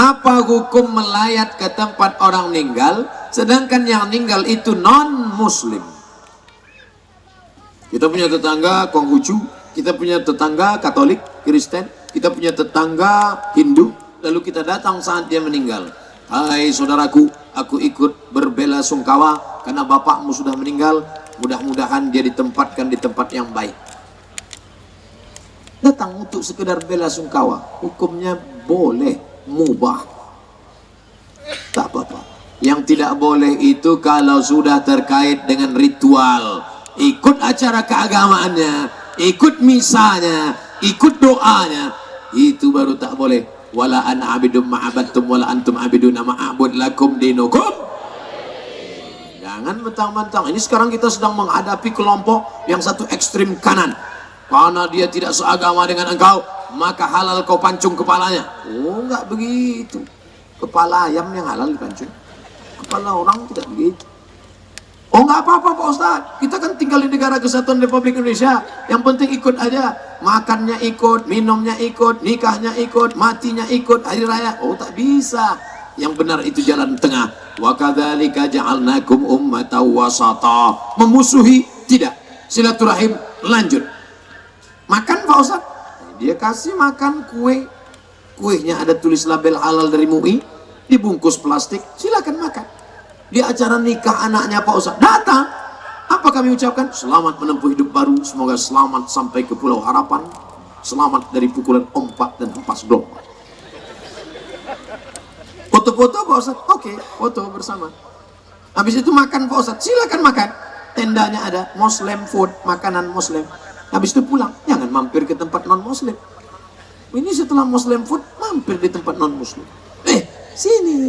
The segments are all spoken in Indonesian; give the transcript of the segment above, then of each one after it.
Apa hukum melayat ke tempat orang meninggal sedangkan yang meninggal itu non muslim? Kita punya tetangga Konghucu, kita punya tetangga Katolik, Kristen, kita punya tetangga Hindu, lalu kita datang saat dia meninggal. Hai saudaraku, aku ikut berbela sungkawa karena bapakmu sudah meninggal, mudah-mudahan dia ditempatkan di tempat yang baik. Datang untuk sekedar bela sungkawa, hukumnya boleh, mubah, tak apa-apa. Yang tidak boleh itu kalau sudah terkait dengan ritual, ikut acara keagamaannya, ikut misanya, ikut doanya, itu baru tak boleh. Wala ana abidum ma'abadtum wala antum abiduna ma'abud lakum dinukum. Jangan mentang-mentang. Ini sekarang kita sedang menghadapi kelompok yang satu ekstrim kanan. Karena dia tidak seagama dengan engkau, maka halal kau pancung kepalanya. Oh, enggak begitu. Kepala ayam yang halal dipancung, kepala orang tidak begitu. Oh, enggak apa-apa Pak Ustadz, kita kan tinggal di negara kesatuan Republik Indonesia, yang penting ikut aja. Makannya ikut, minumnya ikut, nikahnya ikut, matinya ikut, hari raya. Oh, tak bisa. Yang benar itu jalan tengah. Wa kadzalika ja'alnakum ummatan wasata. Memusuhi tidak, silaturahim lanjut. Makan Pak Ustadz, dia kasih makan kue, kuenya ada tulis label halal dari MUI, dibungkus plastik, silakan makan. Di acara nikah anaknya Pak Ustadz datang, apa kami ucapkan? Selamat menempuh hidup baru, semoga selamat sampai ke Pulau Harapan, selamat dari pukulan ombak dan hempas gelombang. Foto-foto Pak Ustadz, oke, foto bersama. Habis itu makan Pak Ustadz, silakan makan. Tendanya ada Muslim food, makanan Muslim. Habis itu pulang, jangan mampir ke tempat non Muslim. Ini setelah Muslim food, mampir di tempat non Muslim. Sini,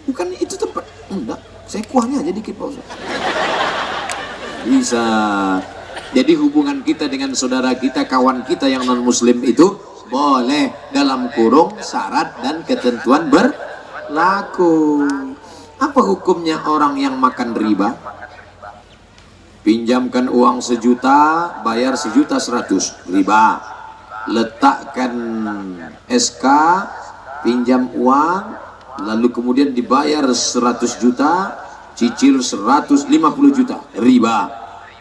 bukan itu tempat. Enggak, saya kuahnya aja dikit Pak Ustaz. Bisa. Jadi hubungan kita dengan saudara kita, kawan kita yang non Muslim itu boleh dalam kurung syarat dan ketentuan berlaku. Apa hukumnya orang yang makan riba? Pinjamkan uang 1 juta, bayar 1.100.000, riba. Letakkan SK, pinjam uang, lalu kemudian dibayar 100 juta, cicil 150 juta, riba.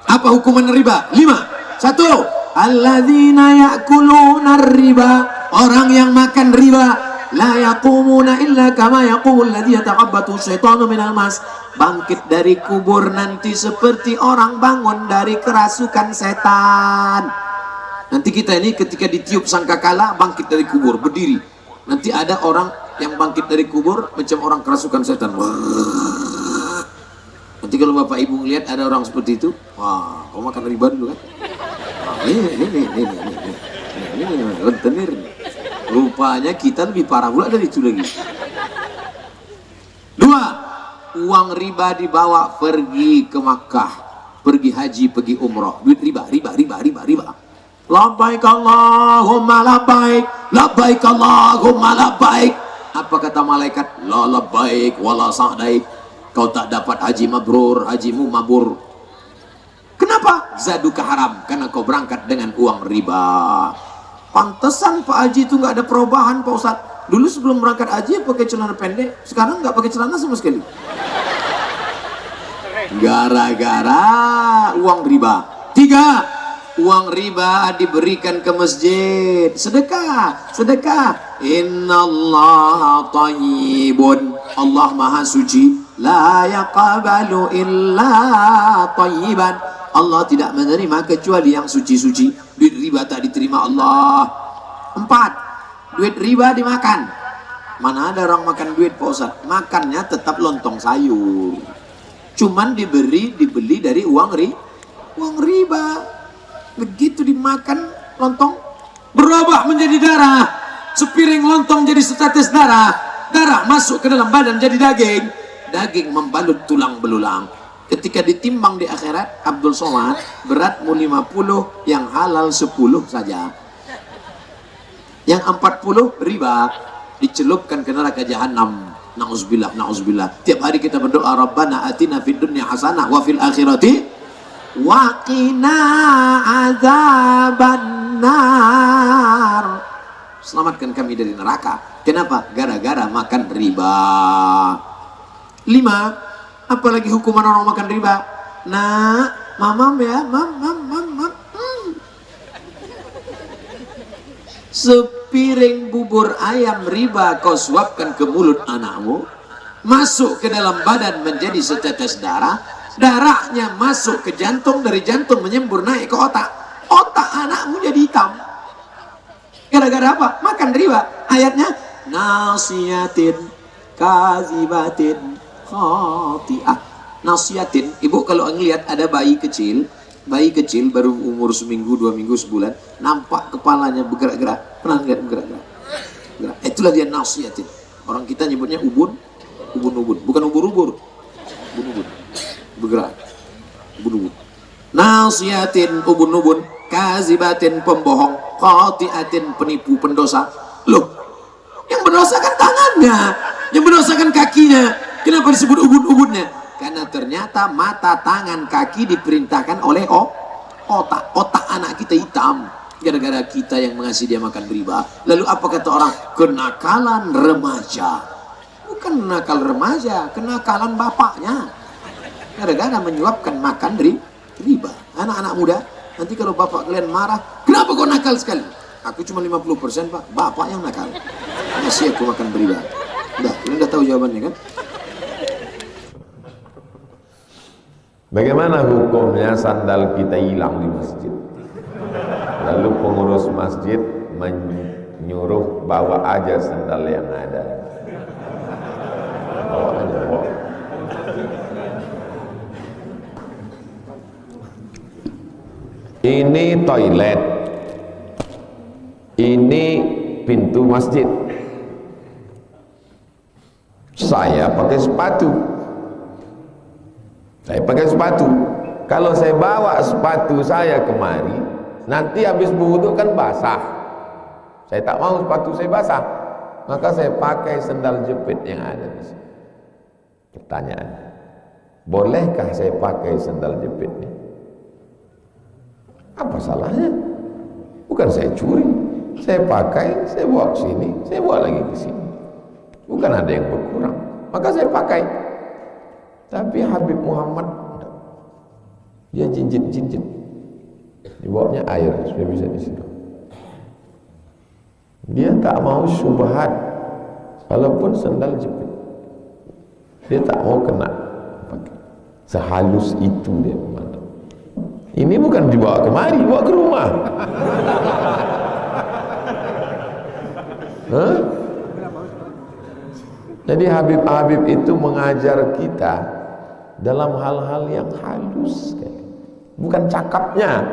Apa hukuman riba? 5. 1. Alladzina ya'kuluna riba, orang yang makan riba, la yaqumuna illa kama yaqumul ladzi yataqabbatu syaitanu minal mas. Bangkit dari kubur nanti seperti orang bangun dari kerasukan setan. Nanti kita ini ketika ditiup sangkakala bangkit dari kubur, berdiri. Nanti ada orang yang bangkit dari kubur macam orang kerasukan setan. Nanti kalau Bapak Ibu ngelihat ada orang seperti itu, wah, kau makan riba dulu kan? Ini rentenir. Rupanya kita lebih parah pula dari itu lagi. 2. Uang riba dibawa pergi ke Makkah, pergi haji, pergi umroh, duit riba. Labbaik Allahumma labbaik, labbaik Allahumma labbaik. Apa kata malaikat? La labbaik wala sa'daik. Kau tak dapat haji mabrur, hajimu mabur. Kenapa? Zaduka haram, karena kau berangkat dengan uang riba. Pantesan Pak Haji itu nggak ada perubahan Pak Ustadz. Dulu sebelum berangkat haji pakai celana pendek, sekarang nggak pakai celana sama sekali. Gara-gara uang riba. 3. Uang riba diberikan ke masjid. Sedekah. Innallaha thayyibun. Allah maha suci. La yaqbalu illa thayyiban. Allah tidak menerima kecuali yang suci-suci. Duit riba tak diterima Allah. 4. Duit riba dimakan. Mana ada orang makan duit Pak Ustadz? Makannya tetap lontong sayur. Cuman dibeli dari uang riba. Begitu dimakan lontong berubah menjadi darah. Sepiring lontong jadi setetes darah. Darah masuk ke dalam badan jadi daging. Daging membalut tulang belulang. Ketika ditimbang di akhirat, Abdul Somad beratmu 50, yang halal 10 saja. Yang 40 riba, dicelupkan ke neraka jahanam. Na'udzubillah. Tiap hari kita berdoa, Rabbana atina fid dunya hasanah wa fil akhirati wa qina adzabannar. selamatkan kami dari neraka. Kenapa? Gara-gara makan riba. 5, apalagi hukuman orang makan riba? Nah, mamam ya, mam. Sepiring bubur ayam riba kau suapkan ke mulut anakmu, masuk ke dalam badan menjadi setetes darah, darahnya masuk ke jantung, dari jantung menyembur naik ke otak, otak anakmu jadi hitam. Gara-gara apa? Makan riba. Ayatnya, nasiyatin kazibatin khati'ah. Nasiyatin, ibu kalau ngelihat ada bayi kecil baru umur seminggu, 2 minggu, sebulan, nampak kepalanya bergerak-gerak, pernah lihat bergerak-gerak? Itulah dia nasiyatin. Orang kita nyebutnya ubun, bukan ubur-ubur, ubun-ubun, bergerak, ubun-ubun. Nasiyatin, ubun-ubun, kazibatin, pembohong, khati'atin, penipu, pendosa. Loh, yang berdosa kan tangannya, yang berdosa kan kakinya. Kenapa disebut ubun-ubunnya? Karena ternyata mata, tangan, kaki diperintahkan oleh otak anak kita hitam. Gara-gara kita yang mengasih dia makan riba. Lalu apa kata orang? Kenakalan remaja. Bukan nakal remaja, kenakalan bapaknya. Gara-gara menyuapkan makan riba. Anak-anak muda, nanti kalau bapak kalian marah, kenapa kau nakal sekali? Aku cuma 50% pak, bapak yang nakal. Masih aku makan riba. Kalian udah tahu jawabannya kan? Bagaimana hukumnya sandal kita hilang di masjid? Lalu pengurus masjid menyuruh bawa aja sandal yang ada. Bawa aja, bawa. Ini toilet. Ini pintu masjid. Saya pakai sepatu. Kalau saya bawa sepatu saya kemari, nanti habis berwudu kan basah. Saya tak mau sepatu saya basah, maka saya pakai sendal jepit yang ada di sini. Pertanyaan, bolehkah saya pakai sendal jepit ini? Apa salahnya? Bukan saya curi, saya pakai, saya bawa ke sini, saya bawa lagi ke sini. Bukan ada yang berkurang, maka saya pakai. Tapi Habib Muhammad dia jinjit, dibawanya air supaya bisa disiram. Dia tak mau syubhat, walaupun sandal jepit, dia tak mau kena pakai. Sehalus itu dia memandang. Ini bukan dibawa kemari, dibawa ke rumah. Jadi Habib-Habib itu mengajar kita dalam hal-hal yang halus sekali. Bukan cakapnya.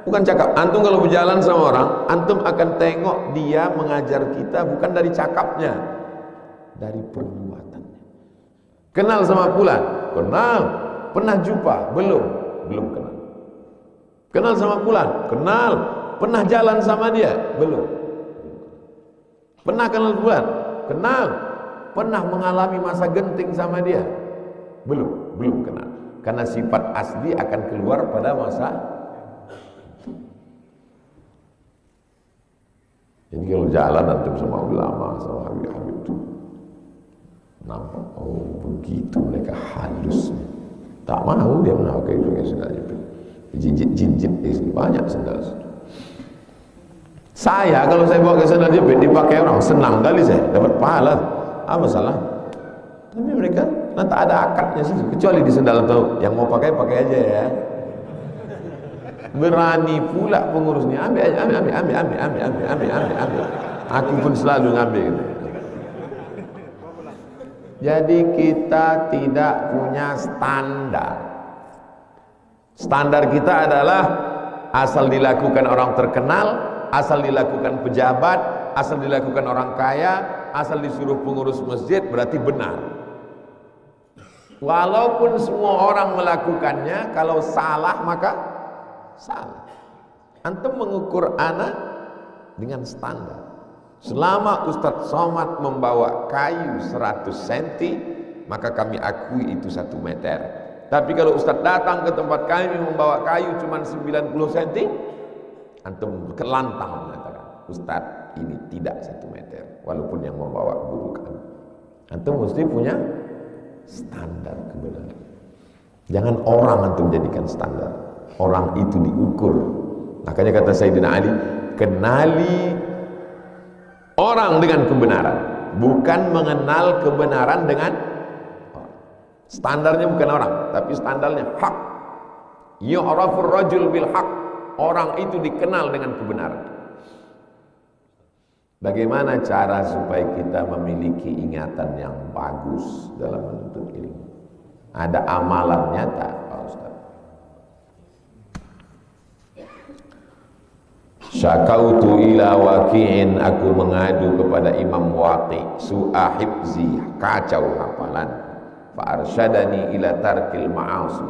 Bukan cakap. Antum kalau berjalan sama orang, antum akan tengok dia mengajar kita bukan dari cakapnya, dari perbuatannya. Kenal sama fulan? Kenal. Pernah jumpa? Belum kenal. Kenal sama fulan? Kenal. Pernah jalan sama dia? Belum. Pernah kenal fulan? Kenal. Pernah mengalami masa genting sama dia? Belum kenal. Karena sifat asli akan keluar pada masa. Jadi kalau jalan antum sama ulama, sama habib-habib itu nampak, oh begitu mereka halus. Tak mau dia menakai sendal jepit. Jinjit banyak sendal. Saya kalau saya bawa ke sendal jepit dipakai orang, senang kali saya dapat pahala. Apa salah? Tapi mereka tak ada akadnya sih, kecuali di sendal tahu. Yang mau pakai aja ya. Berani pula pengurusnya, ambil. Aku pun selalu ngambil gitu. Jadi kita tidak punya standar. Standar kita adalah asal dilakukan orang terkenal, asal dilakukan pejabat, asal dilakukan orang kaya, asal disuruh pengurus masjid berarti benar. Walaupun semua orang melakukannya, kalau salah maka salah. Antum mengukur anak dengan standar. Selama Ustadz Somad membawa kayu 100 cm, maka kami akui itu 1 meter. Tapi kalau Ustadz datang ke tempat kami membawa kayu cuma 90 cm, antum kelantang mengatakan, Ustadz ini tidak 1 meter, walaupun yang membawa guru kami. Antum mesti punya standar kebenaran. Jangan orang antum jadikan standar. Orang itu diukur. Makanya kata Sayyidina Ali, kenali orang dengan kebenaran, bukan mengenal kebenaran dengan orang. Standarnya bukan orang, tapi standarnya hak. Yu'rafur rajul bil haq. Orang itu dikenal dengan kebenaran. Bagaimana cara supaya kita memiliki ingatan yang bagus dalam menuntut ilmu? Ada amalan nyata, Pak Ustaz. Syakautu ila waqi'in, aku mengadu kepada Imam Waqi' su'a hifzi, kacau hafalan. Fa arsyadani ila tarkil ma'asi,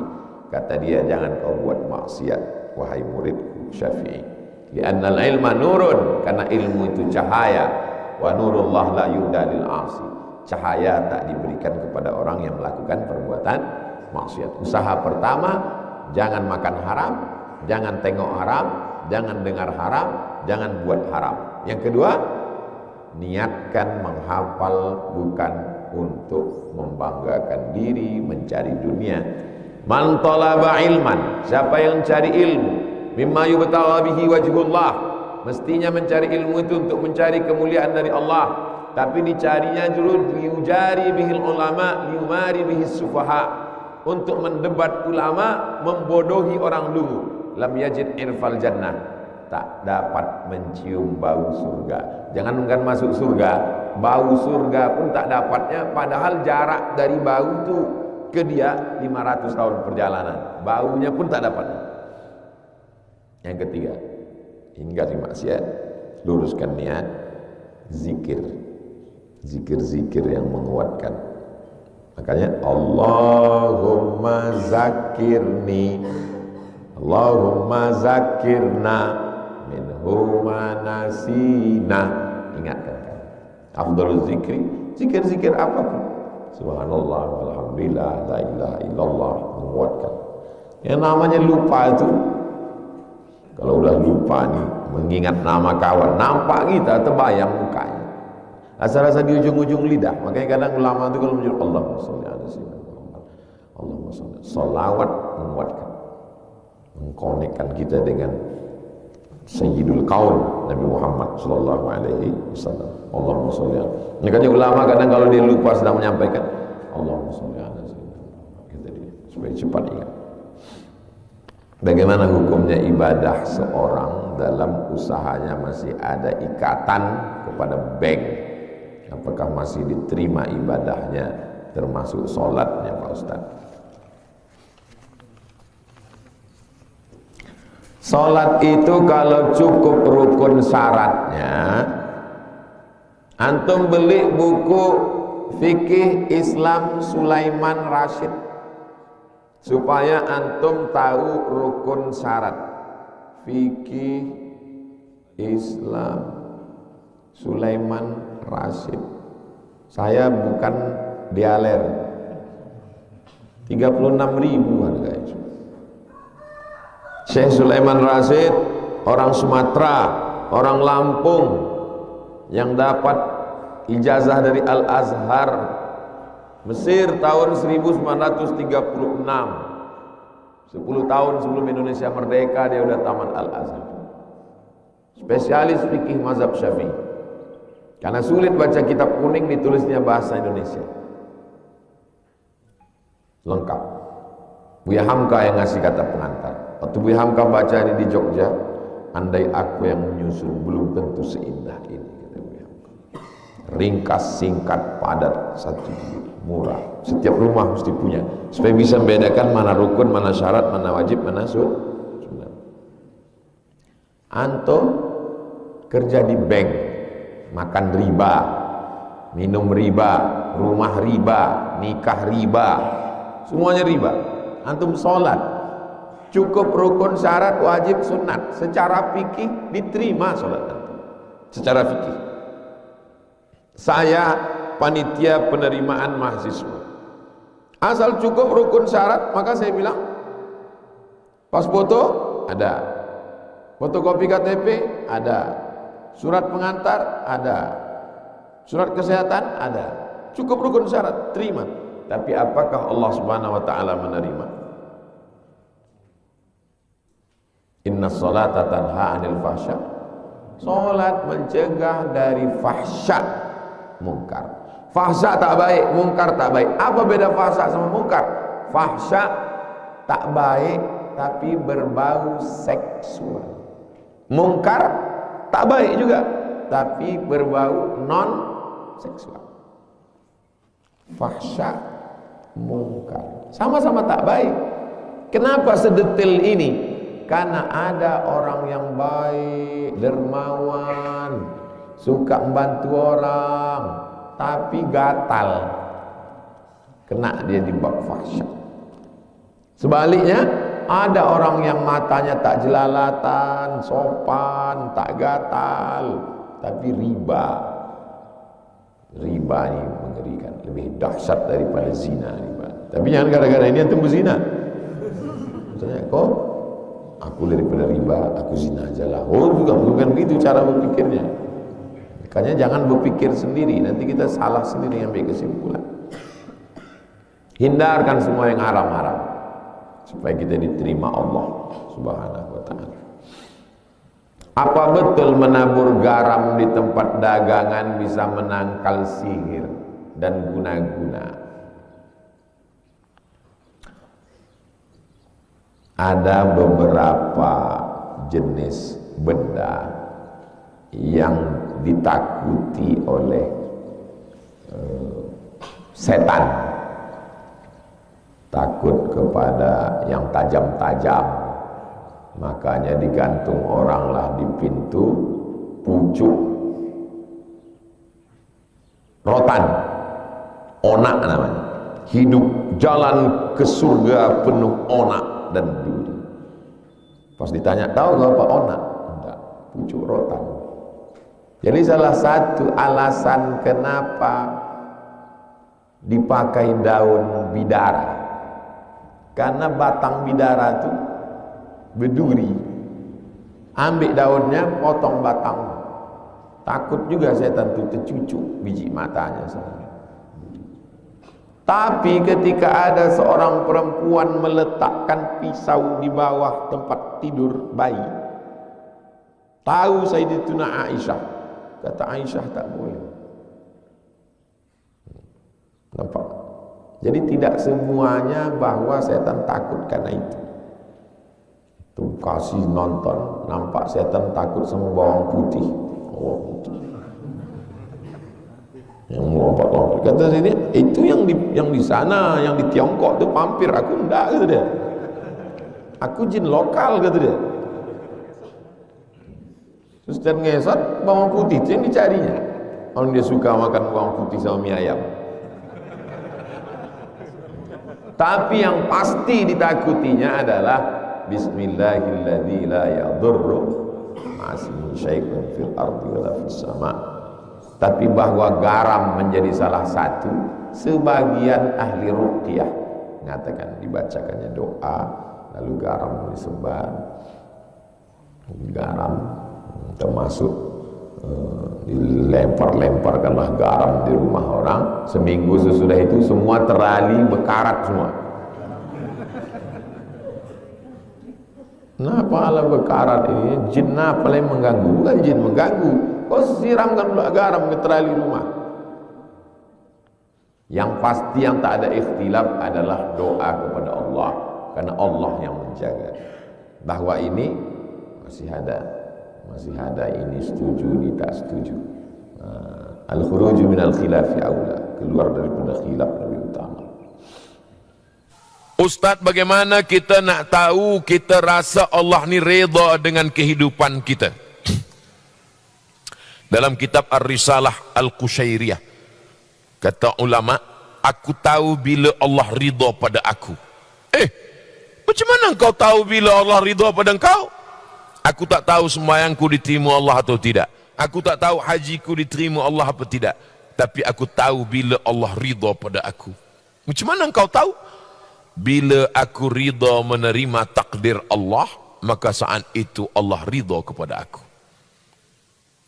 kata dia jangan kau buat maksiat wahai muridku Syafi'i. Li'annal ilma nurun, karena ilmu itu cahaya. Wa nurullah la yuhda lil 'asi, cahaya tak diberikan kepada orang yang melakukan perbuatan maksiat. Usaha pertama, jangan makan haram, jangan tengok haram, jangan dengar haram, jangan buat haram. Yang kedua, niatkan menghafal bukan untuk membanggakan diri, mencari dunia. Man talaba ilman, siapa yang cari ilmu, mimma yubtagha bihi wajhullah, mestinya mencari ilmu itu untuk mencari kemuliaan dari Allah, tapi dicarinya dulu liujari bihil ulama, liumari bihis sufaha, untuk mendebat ulama, membodohi orang dulu. Lam yajid irfal jannah, tak dapat mencium bau surga. Jangan bukan masuk surga, bau surga pun tak dapatnya, padahal jarak dari bau itu ke dia 500 tahun perjalanan, baunya pun tak dapat. Yang ketiga, hindari maksiat, luruskan niat, zikir, zikir-zikir yang menguatkan. Makanya Allahumma zakirni, Allahumma zakirna minhu ma nasina. Ingatkan kan, afdhalul zikri, zikir-zikir apapun, subhanallah walhamdulillah la ilaha illallah, menguatkan. Yang namanya lupa itu, kalau udah lupa nih, mengingat nama kawan, nampak kita terbayang mukanya, rasa-rasa di ujung-ujung lidah. Makanya kadang ulama itu kalau menyebut Allahumma sholli ala sayyidina Muhammad, Allahumma sholli, sholawat menguatkan, mengkonekkan kita dengan Sayyidul Qaul Nabi Muhammad sallallahu alaihi wasallam. Allahumma sholli ala. Makanya ulama kadang kalau dia lupa sedang menyampaikan Allahumma sholli ala sayyidina Muhammad, kita dia supaya cepat ingat. Bagaimana hukumnya ibadah seorang dalam usahanya masih ada ikatan kepada bank? Apakah masih diterima ibadahnya, termasuk sholatnya, Pak Ustaz? Sholat itu kalau cukup rukun syaratnya, antum beli buku fikih Islam Sulaiman Rashid, supaya antum tahu rukun syarat fikih Islam Sulaiman Rashid. Saya bukan dialer, 36.000 harganya. Syekh Sulaiman Rashid, orang Sumatera, orang Lampung, yang dapat ijazah dari Al-Azhar Mesir tahun 1936. 10 tahun sebelum Indonesia merdeka dia udah tamat Al-Azhar. Spesialis fikih mazhab Syafi'i. Karena sulit baca kitab kuning, ditulisnya bahasa Indonesia. Lengkap. Buya Hamka yang ngasih kata pengantar. Waktu Buya Hamka baca ini di Jogja, andai aku yang menyusul belum tentu seindah ini, kata Buya Hamka. Ringkas, singkat, padat, satu, murah. Setiap rumah mesti punya, supaya bisa membedakan mana rukun, mana syarat, mana wajib, mana sunnah. Antum kerja di bank, makan riba, minum riba, rumah riba, nikah riba, semuanya riba. Antum sholat, cukup rukun, syarat, wajib, sunat, secara fikih diterima sholat antum. Secara fikih. Saya panitia penerimaan mahasiswa, asal cukup rukun syarat, maka saya bilang pas foto ada, fotokopi KTP ada, Surat pengantar ada, surat kesehatan ada, cukup rukun syarat, terima. Tapi apakah Allah Subhanahu wa taala menerima? Inna sholata tanha 'anil fahsya. Salat mencegah dari fahsya, mungkar. Fahsya tak baik, mungkar tak baik. Apa beda fahsya sama mungkar? Fahsya tak baik tapi berbau seksual. Mungkar tak baik juga tapi berbau non seksual. Fahsya, mungkar sama-sama tak baik. Kenapa sedetail ini? Karena ada orang yang baik, dermawan, suka membantu orang, tapi gatal, kena dia di bab fahsya. Sebaliknya ada orang yang matanya tak jelalatan, sopan, tak gatal, tapi riba. Riba ini mengerikan, lebih dahsyat daripada zina. Riba. Tapi jangan gara-gara ini antum berzina. Misalnya kok aku daripada riba, aku zina aja lah. Oh, bukan begitu cara berpikirnya. Makanya jangan berpikir sendiri, nanti kita salah sendiri ambil kesimpulan. Hindarkan semua yang haram-haram supaya kita diterima Allah Subhanahu wa taala. Apa betul menabur garam di tempat dagangan bisa menangkal sihir dan guna-guna? Ada beberapa jenis benda yang ditakuti oleh setan. Takut kepada yang tajam-tajam. Makanya digantung oranglah di pintu pucuk rotan, onak namanya. Hidup jalan ke surga penuh onak dan duri. Pas ditanya, tahu gak apa onak? Enggak, pucuk rotan. Jadi salah satu alasan kenapa dipakai daun bidara, karena batang bidara itu berduri. Ambil daunnya, potong batang. Takut juga setan itu tercucuk biji matanya. Tapi ketika ada seorang perempuan meletakkan pisau di bawah tempat tidur bayi, tahu Sayyidatuna Aisyah, kata Aisyah tak boleh. Nampak? Jadi tidak semuanya bahwa setan takut karena itu. Tuh kasih nonton, nampak setan takut sama bawang putih. Oh, putih. Yang lompat-lompat. Kata sini, itu yang di sana, yang di Tiongkok itu vampir. Aku enggak, kata dia. Aku jin lokal, kata dia. Terus dan ngesot bawang putih itu yang dicarinya. Orang dia suka makan bawang putih sama mie ayam. Tapi yang pasti ditakutinya adalah Bismillahilladzi la yadurru ma'asmihi syai'un fil ardi wala fis sama'. Tapi bahwa garam menjadi salah satu, sebagian ahli ruqyah mengatakan dibacakannya doa lalu garam disebar. Garam termasuk dilempar-lemparkanlah garam di rumah orang, seminggu sesudah itu semua terali bekarat semua. Nah, pahala bekarat ini jin apa yang mengganggu? Bukan jin mengganggu. Kau siramkan pula garam ke terali rumah. Yang pasti yang tak ada ikhtilaf adalah doa kepada Allah, karena Allah yang menjaga. Bahwa ini masih ada ini setuju, ini tak setuju. Al-khuruju minal khilafi aula, keluar daripada khilaf lebih utama. Ustadz, bagaimana kita nak tahu kita rasa Allah ni redha dengan kehidupan kita? Dalam kitab Ar-Risalah Al-Qushairiyah, kata ulama, aku tahu bila Allah ridha pada aku. Macam mana engkau tahu bila Allah ridha pada engkau? Aku tak tahu sembahyangku diterima Allah atau tidak. Aku tak tahu hajiku diterima Allah atau tidak. Tapi aku tahu bila Allah ridha pada aku. Macam mana engkau tahu? Bila aku ridha menerima takdir Allah, maka saat itu Allah ridha kepada aku.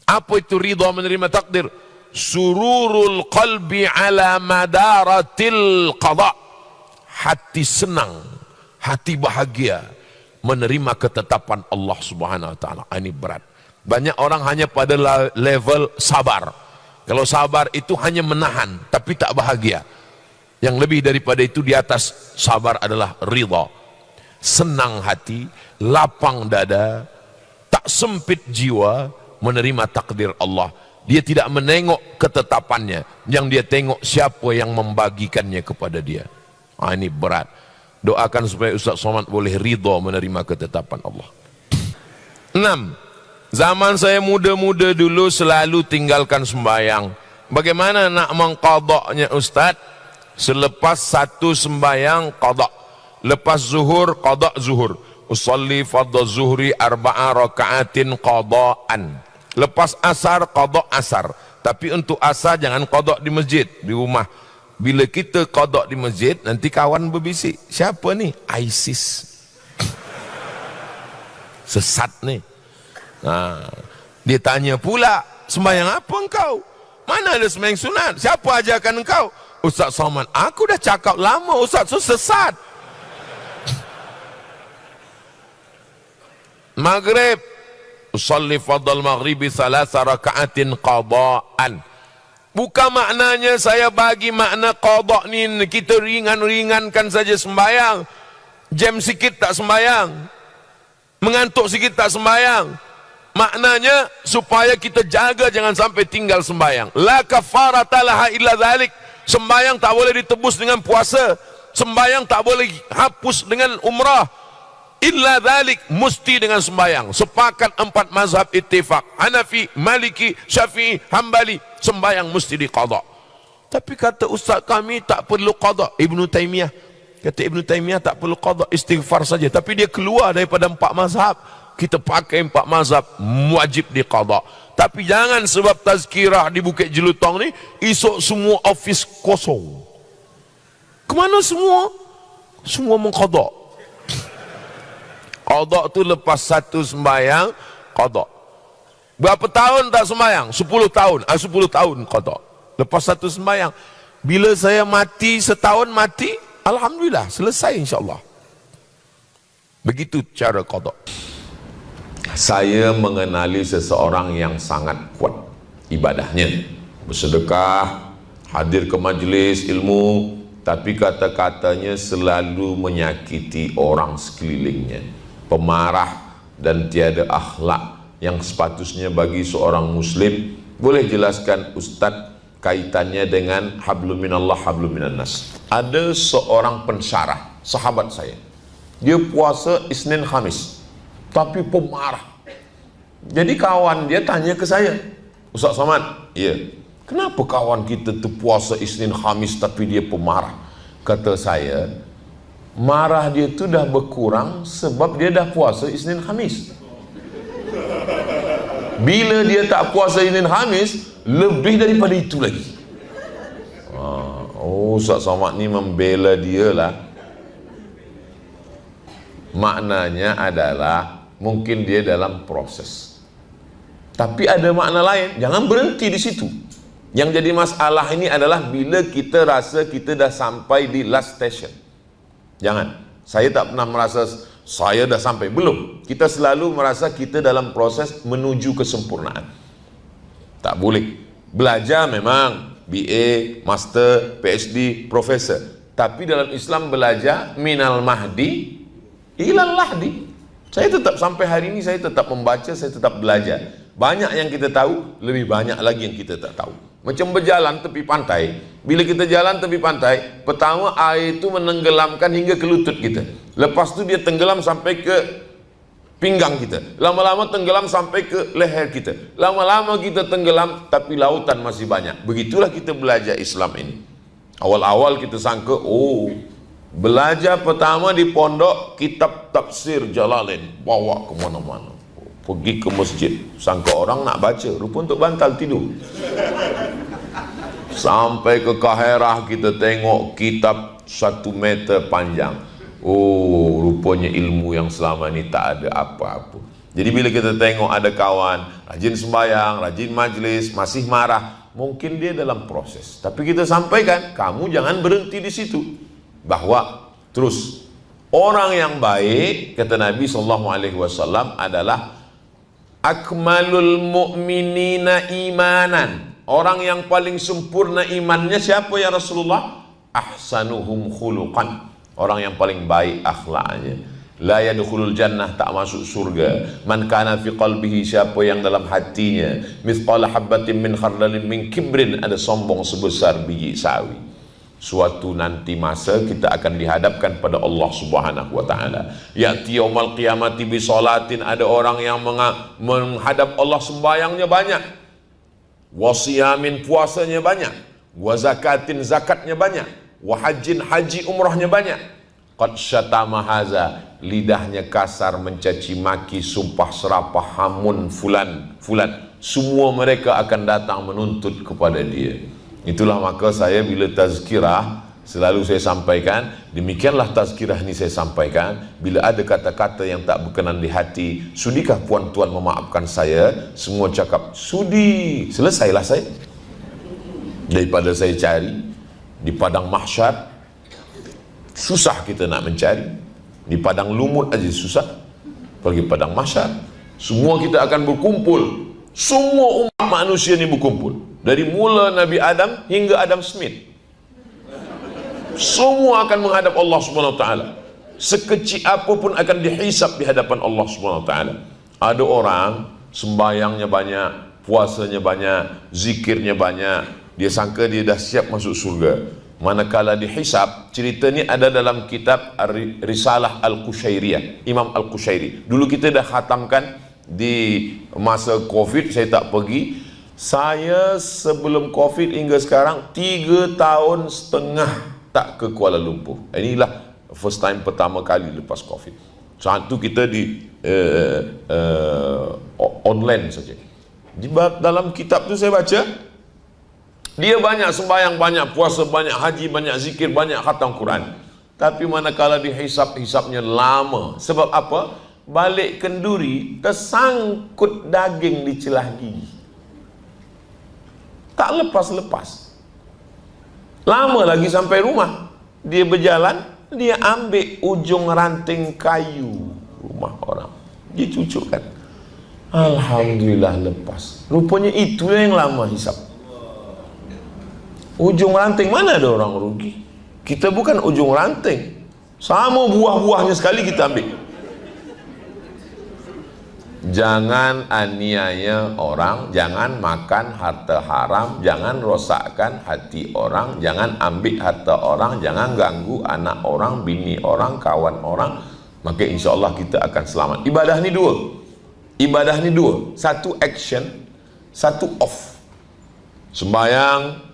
Apa itu ridha menerima takdir? Sururul qalbi ala madaratil qada. Hati senang, hati bahagia menerima ketetapan Allah Subhanahu wa taala. Ini berat. Banyak orang hanya pada level sabar. Kalau sabar itu hanya menahan tapi tak bahagia. Yang lebih daripada itu di atas sabar adalah ridha. Senang hati, lapang dada, tak sempit jiwa menerima takdir Allah. Dia tidak menengok ketetapannya, yang dia tengok siapa yang membagikannya kepada dia. Ini berat. Doakan supaya Ustaz Somad boleh ridha menerima ketetapan Allah. 6. Zaman saya muda-muda dulu selalu tinggalkan sembahyang. Bagaimana nak mengqadaknya Ustaz? Selepas satu sembahyang qada. Lepas zuhur qada zuhur. Usalli fardhu zuhri 4 rakaatin qadaan. Lepas asar qada asar. Tapi untuk asar jangan qada di masjid, di rumah. Bila kita qada di masjid, nanti kawan berbisik, siapa ni? ISIS. Sesat ni. Dia tanya pula, sembahyang apa engkau? Mana ada sembahyang sunat? Siapa ajarkan engkau? Ustaz Somad. Aku dah cakap lama Ustaz, so sesat. Maghrib, usalli fardal maghribi 3 rakaatin qadaan. Bukan maknanya saya bagi makna qada ni kita ringan-ringankan saja sembahyang. Jam sikit tak sembahyang, mengantuk sikit tak sembahyang. Maknanya supaya kita jaga jangan sampai tinggal sembahyang. La kafarata laha illa dzalik. Sembahyang tak boleh ditebus dengan puasa. Sembahyang tak boleh hapus dengan umrah. Illa dzalik, mesti dengan sembahyang. Sepakat 4 mazhab ittifaq. Hanafi, Maliki, Syafi'i, Hambali, sembahyang mesti diqada. Tapi kata ustaz kami tak perlu qada. Ibnu Taimiyah kata Ibnu Taimiyah tak perlu qada, istighfar saja. Tapi dia keluar daripada 4 mazhab. Kita pakai 4 mazhab, wajib diqada. Tapi jangan sebab tazkirah di Bukit Jelutong ni, esok semua office kosong. Kemana semua? Semua mengqada. Qada tu lepas satu sembahyang, qada. Berapa tahun tak sembahyang? 10 tahun. 10 tahun qada. Lepas satu sembahyang. Bila saya mati, setahun mati, alhamdulillah, selesai insyaAllah. Begitu cara qada. Saya mengenali seseorang yang sangat kuat ibadahnya, bersedekah, hadir ke majlis ilmu, tapi kata-katanya selalu menyakiti orang sekelilingnya, pemarah dan tiada akhlak yang sepatutnya bagi seorang muslim. Boleh jelaskan Ustaz kaitannya dengan hablum minallah hablum minannas? Ada seorang pensyarah, sahabat saya, dia puasa Isnin Khamis tapi pemarah. Jadi kawan dia tanya ke saya, Ustaz Somad, iya, kenapa kawan kita tu puasa Isnin Khamis tapi dia pemarah? Kata saya, marah dia tu dah berkurang sebab dia dah puasa Isnin Khamis. Bila dia tak puasa Isnin Khamis, lebih daripada itu lagi. Ustaz Somad ni membela dia lah. Maknanya adalah mungkin dia dalam proses, tapi ada makna lain. Jangan berhenti di situ. Yang jadi masalah ini adalah bila kita rasa kita dah sampai di last station. Jangan. Saya tak pernah merasa saya dah sampai. Belum. Kita selalu merasa kita dalam proses menuju kesempurnaan. Tak boleh. Belajar memang BA, Master, PhD, Profesor. Tapi dalam Islam belajar minal mahdi ilal lahdi. Saya tetap sampai hari ini, saya tetap membaca, saya tetap belajar. Banyak yang kita tahu, lebih banyak lagi yang kita tak tahu. Macam berjalan tepi pantai. Bila kita jalan tepi pantai, pertama air itu menenggelamkan hingga ke lutut kita. Lepas tu dia tenggelam sampai ke pinggang kita. Lama-lama tenggelam sampai ke leher kita. Lama-lama kita tenggelam, tapi lautan masih banyak. Begitulah kita belajar Islam ini. Awal-awal kita sangka, belajar pertama di pondok, kitab tafsir Jalalain, bawa ke mana-mana. Pergi ke masjid, sangka orang nak baca, rupa untuk bantal tidur. Sampai ke Kaherah kita tengok kitab 1 meter panjang. Rupanya ilmu yang selama ni tak ada apa-apa. Jadi bila kita tengok ada kawan rajin sembahyang, rajin majlis, masih marah, mungkin dia dalam proses. Tapi kita sampaikan, kamu jangan berhenti di situ. Bahwa terus orang yang baik, kata Nabi SAW, adalah akmalul mu'minina imanan. Orang yang paling sempurna imannya siapa ya Rasulullah? Ahsanuhum khuluqan. Orang yang paling baik akhlaknya. La yadkhulul jannah, tak masuk surga. Man kana fi qalbihi, siapa yang dalam hatinya mithqala habatin min khardalin min kibrin, ada sombong sebesar biji sawi. Suatu nanti masa kita akan dihadapkan pada Allah Subhanahu wa taala. Ya'ti yaumal qiyamati bi salatin, ada orang yang menghadap Allah sembayangnya banyak. Wa siyamin, puasanya banyak. Wa zakatin, zakatnya banyak. Wa hajjin, haji umrahnya banyak. Qad syatama haza, lidahnya kasar mencaci maki, sumpah serapah, hamun fulan. Semua mereka akan datang menuntut kepada dia. Itulah maka saya bila tazkirah selalu saya sampaikan, demikianlah tazkirah ini saya sampaikan. Bila ada kata-kata yang tak berkenan di hati, sudikah puan-tuan memaafkan saya? Semua cakap sudi, selesailah saya. Daripada saya cari di padang mahsyar, susah kita nak mencari. Di padang lumut aja susah, pergi padang mahsyar. Semua kita akan berkumpul. Semua umat manusia ni berkumpul. Dari mula Nabi Adam hingga Adam Smith. Semua akan menghadap Allah Subhanahu Wa Taala. Sekecil apapun akan dihisap di hadapan Allah Subhanahu Wa Taala. Ada orang sembahyangnya banyak, puasanya banyak, zikirnya banyak. Dia sangka dia dah siap masuk surga. Manakala dihisap, cerita ni ada dalam kitab Risalah Al-Qushairiyah, Imam Al-Qushairi. Dulu kita dah khatamkan di masa Covid, saya tak pergi. Saya sebelum Covid hingga sekarang 3 tahun setengah tak ke Kuala Lumpur. Inilah first time pertama kali lepas Covid. Saat tu kita di online saja. Dalam kitab tu saya baca, dia banyak sembahyang, banyak puasa, banyak haji, banyak zikir, banyak khatam Quran. Tapi manakala dihisap-hisapnya lama. Sebab apa? Balik kenduri, tersangkut daging di celah gigi. Tak lepas-lepas. Lama lagi sampai rumah. Dia berjalan, dia ambil ujung ranting kayu rumah orang. Dia cucukkan. Alhamdulillah lepas. Rupanya itu yang lama hisap. Ujung ranting, mana ada orang rugi? Kita bukan ujung ranting, sama buah-buahnya sekali kita ambil. Jangan aniaya orang, jangan makan harta haram, jangan rosakkan hati orang, jangan ambil harta orang, jangan ganggu anak orang, bini orang, kawan orang. Maka insyaAllah kita akan selamat. Ibadah ni dua, satu action, satu off. Sembayang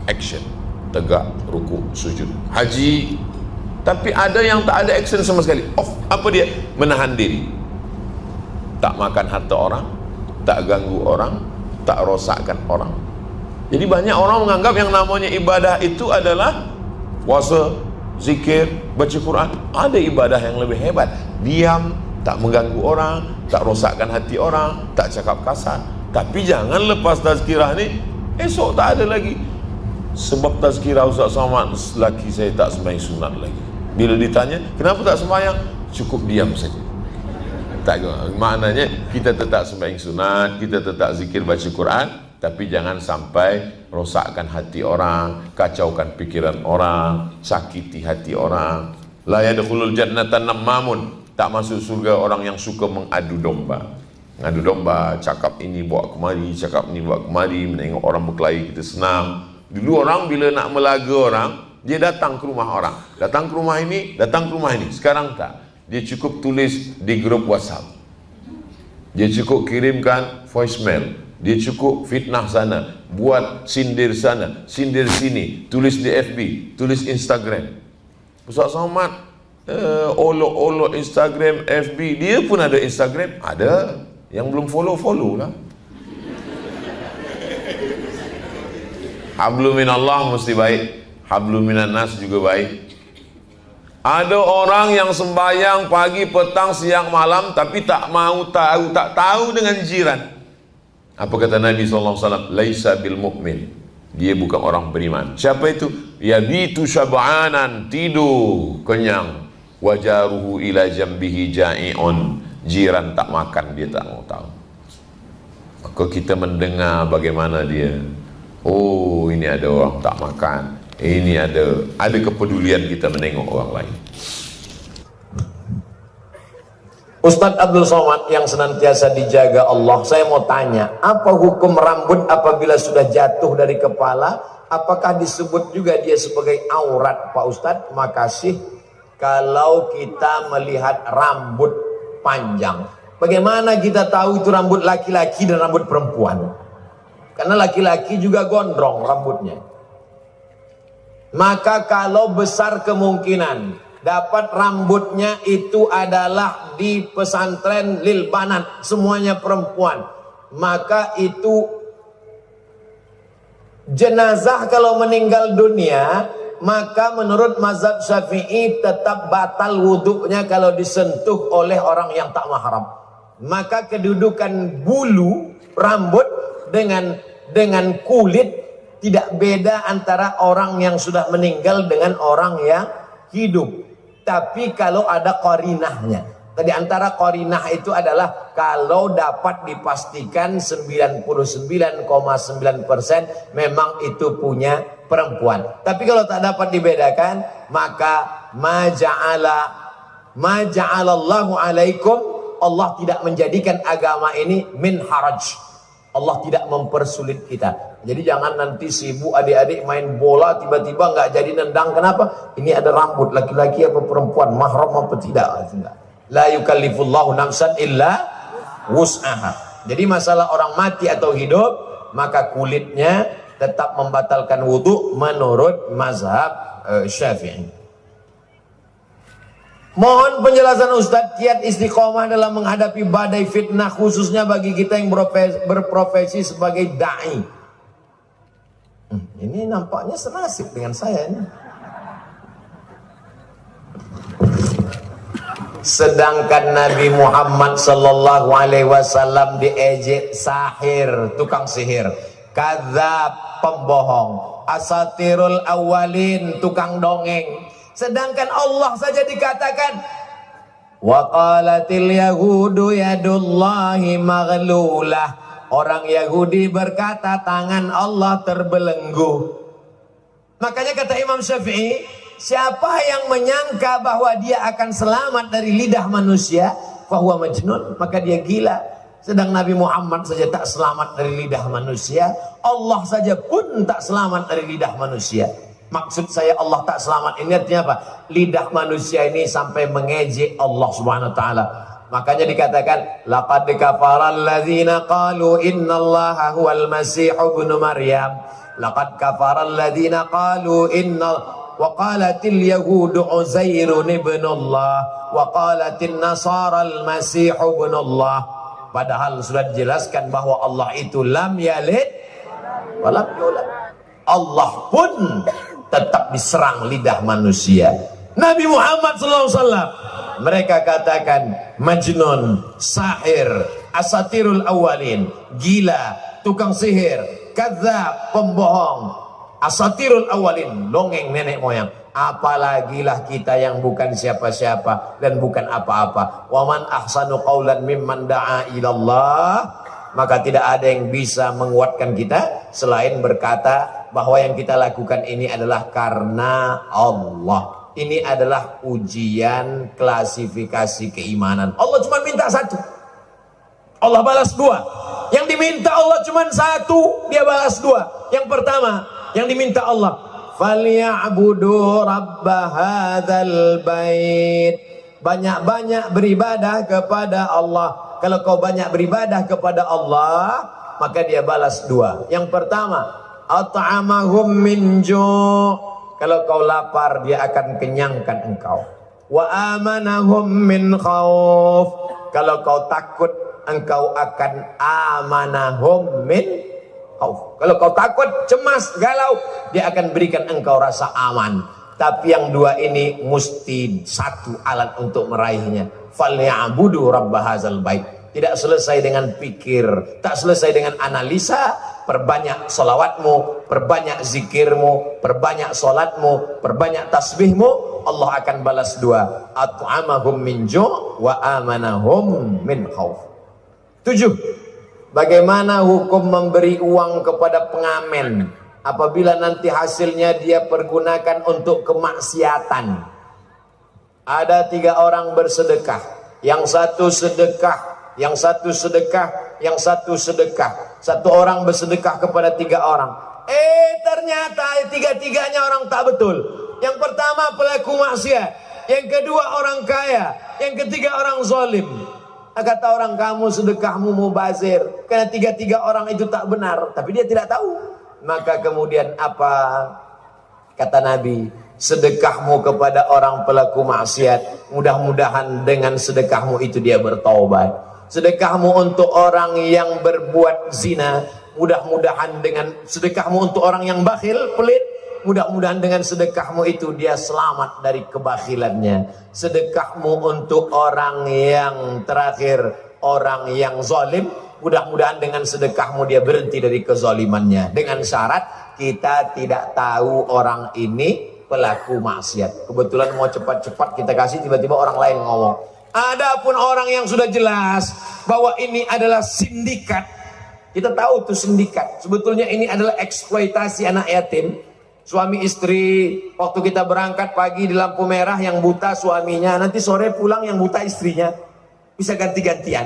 action, tegak, ruku, sujud. Haji, tapi ada yang tak ada action sama sekali, off. Apa dia? Menahan diri, tak makan harta orang, tak ganggu orang, tak rosakkan orang. Jadi banyak orang menganggap yang namanya ibadah itu adalah puasa, zikir, baca Quran. Ada ibadah yang lebih hebat, diam, tak mengganggu orang, tak rosakkan hati orang, tak cakap kasar. Tapi jangan lepas tazkirah ni, esok tak ada lagi. Sebab tazkirah Ustaz Somad, laki saya tak sembahyang sunat lagi. Bila ditanya, kenapa tak sembahyang? Cukup diam saja. Tak, maknanya kita tetap sembahyang sunat, kita tetap zikir baca Quran, tapi jangan sampai rosakkan hati orang, kacaukan pikiran orang, sakiti hati orang. La yadkhulul jannata nammamun, tak masuk surga orang yang suka mengadu domba. Mengadu domba, cakap ini bawa kemari, cakap ini bawa kemari, menengok orang berkelahi kita senang. Dulu orang bila nak melaga orang, dia datang ke rumah orang, datang ke rumah ini, datang ke rumah ini. Sekarang tak, dia cukup tulis di grup WhatsApp, dia cukup kirimkan voicemail, dia cukup fitnah sana, buat sindir sana, sindir sini, tulis di FB, tulis Instagram. Ustaz Somad olok-olok Instagram, FB. Dia pun ada Instagram, ada. Yang belum follow lah. Hablum minallah mesti baik, hablum minan nas juga baik. Ada orang yang sembahyang pagi, petang, siang, malam, tapi tak tahu dengan jiran. Apa kata Nabi SAW? Laisa bil mu'min. Dia bukan orang beriman. Siapa itu? Yabitu syab'anan, tidur kenyang. Wajaruhu ila jambihi ja'i'un. Jiran tak makan, dia tak mau tahu. Maka kita mendengar bagaimana dia. Oh, ini ada orang tak makan. Ini ada kepedulian kita menengok orang lain. Ustadz Abdul Somad yang senantiasa dijaga Allah, saya mau tanya, apa hukum rambut apabila sudah jatuh dari kepala? Apakah disebut juga dia sebagai aurat, Pak Ustadz? Makasih. Kalau kita melihat rambut panjang, bagaimana kita tahu itu rambut laki-laki dan rambut perempuan? Karena laki-laki juga gondrong rambutnya. Maka kalau besar kemungkinan dapat rambutnya itu adalah di pesantren lil banat, semuanya perempuan, maka itu jenazah kalau meninggal dunia, maka menurut mazhab Syafi'i tetap batal wudhunya kalau disentuh oleh orang yang tak mahram. Maka kedudukan bulu rambut dengan kulit tidak beda antara orang yang sudah meninggal dengan orang yang hidup. Tapi kalau ada qarinahnya. Tadi antara qarinah itu adalah kalau dapat dipastikan 99,9% memang itu punya perempuan. Tapi kalau tak dapat dibedakan, maka ma ja'alallahu alaikum, Allah tidak menjadikan agama ini min haraj. Allah tidak mempersulit kita. Jadi jangan nanti sibuk adik-adik main bola tiba-tiba nggak jadi nendang. Kenapa? Ini ada rambut laki-laki apa perempuan, mahram apa tidak? La yukallifullahu nafsan illa wus'aha. Jadi masalah orang mati atau hidup, maka kulitnya tetap membatalkan wudhu menurut mazhab Syafi'i. Mohon penjelasan Ustadz kiat istiqomah dalam menghadapi badai fitnah, khususnya bagi kita yang berprofesi sebagai da'i. Ini nampaknya senasib dengan saya ini. Sedangkan Nabi Muhammad sallallahu alaihi wasallam diejek sahir, tukang sihir, kadzab, pembohong, asatirul awalin, tukang dongeng. Sedangkan Allah saja dikatakan wa qalatil yahudu yadullahi maghlulah. Orang Yahudi berkata tangan Allah terbelenggu. Makanya kata Imam Syafi'i, siapa yang menyangka bahwa dia akan selamat dari lidah manusia, fahuwa majnun, maka dia gila. Sedang Nabi Muhammad saja tak selamat dari lidah manusia, Allah saja pun tak selamat dari lidah manusia. Maksud saya Allah tak selamat ini artinya apa? Lidah manusia ini sampai mengejek Allah Subhanahu wa taala. Makanya dikatakan laqad kafara alladzina qalu innallaha huwal masih ibnu maryam. Laqad kafara alladzina qalu wa qalatil yahudu uzairun ibnullah wa qalatin nasara al masih ibnullah. Padahal sudah dijelaskan bahwa Allah itu lam yalid wa lam yulad. Allah pun tetap diserang lidah manusia. Nabi Muhammad SAW mereka katakan majnun, sahir, asatirul awalin, gila, tukang sihir, kadzab, pembohong, asatirul awalin, dongeng nenek moyang. Apalagi lah kita yang bukan siapa-siapa dan bukan apa-apa. Waman ahsanu qaulan mimman da'a ilallah. Maka tidak ada yang bisa menguatkan kita selain berkata bahwa yang kita lakukan ini adalah karena Allah. Ini adalah ujian klasifikasi keimanan. Allah cuma minta satu, Allah balas dua. Yang diminta Allah cuma satu, dia balas dua. Yang pertama yang diminta Allah, falyabudu rabb hadzal bait. Banyak-banyak beribadah kepada Allah. Kalau kau banyak beribadah kepada Allah, maka dia balas dua. Yang pertama, at'amahum min ju'. Kalau kau lapar, dia akan kenyangkan engkau. Wa amanahum min khauf. Kalau kau takut, engkau akan amanahum min khauf. Kalau kau takut, cemas, galau, dia akan berikan engkau rasa aman. Tapi yang dua ini mesti satu alat untuk meraihnya. Falyabudu rabb hadzal bait. Tidak selesai dengan pikir, tak selesai dengan analisa. Perbanyak solawatmu, perbanyak zikirmu, perbanyak solatmu, perbanyak tasbihmu. Allah akan balas dua. At'amahum min ju' wa amanahum min khauf. 7. Bagaimana hukum memberi uang kepada pengamen apabila nanti hasilnya dia pergunakan untuk kemaksiatan? Ada 3 orang bersedekah, yang satu sedekah, yang satu sedekah, yang satu sedekah. Satu orang bersedekah kepada 3 orang. Ternyata 3-tiganya orang tak betul. Yang pertama pelaku maksiat, yang kedua orang kaya, yang ketiga orang zalim. Kata orang, kamu sedekahmu mubazir, karena 3 orang itu tak benar, tapi dia tidak tahu. Maka kemudian apa kata Nabi? Sedekahmu kepada orang pelaku maksiat, mudah-mudahan dengan sedekahmu itu dia bertaubat. Sedekahmu untuk orang yang berbuat zina, mudah-mudahan dengan sedekahmu untuk orang yang bakhil, pelit, mudah-mudahan dengan sedekahmu itu dia selamat dari kebakhilannya. Sedekahmu untuk orang yang terakhir, orang yang zalim, mudah-mudahan dengan sedekahmu dia berhenti dari kezalimannya. Dengan syarat kita tidak tahu orang ini pelaku maksiat. Kebetulan mau cepat-cepat kita kasih, tiba-tiba orang lain ngomong. Adapun orang yang sudah jelas bahwa ini adalah sindikat, kita tahu itu sindikat. Sebetulnya ini adalah eksploitasi anak yatim. Suami istri, waktu kita berangkat pagi di lampu merah, yang buta suaminya, nanti sore pulang yang buta istrinya. Bisa ganti-gantian.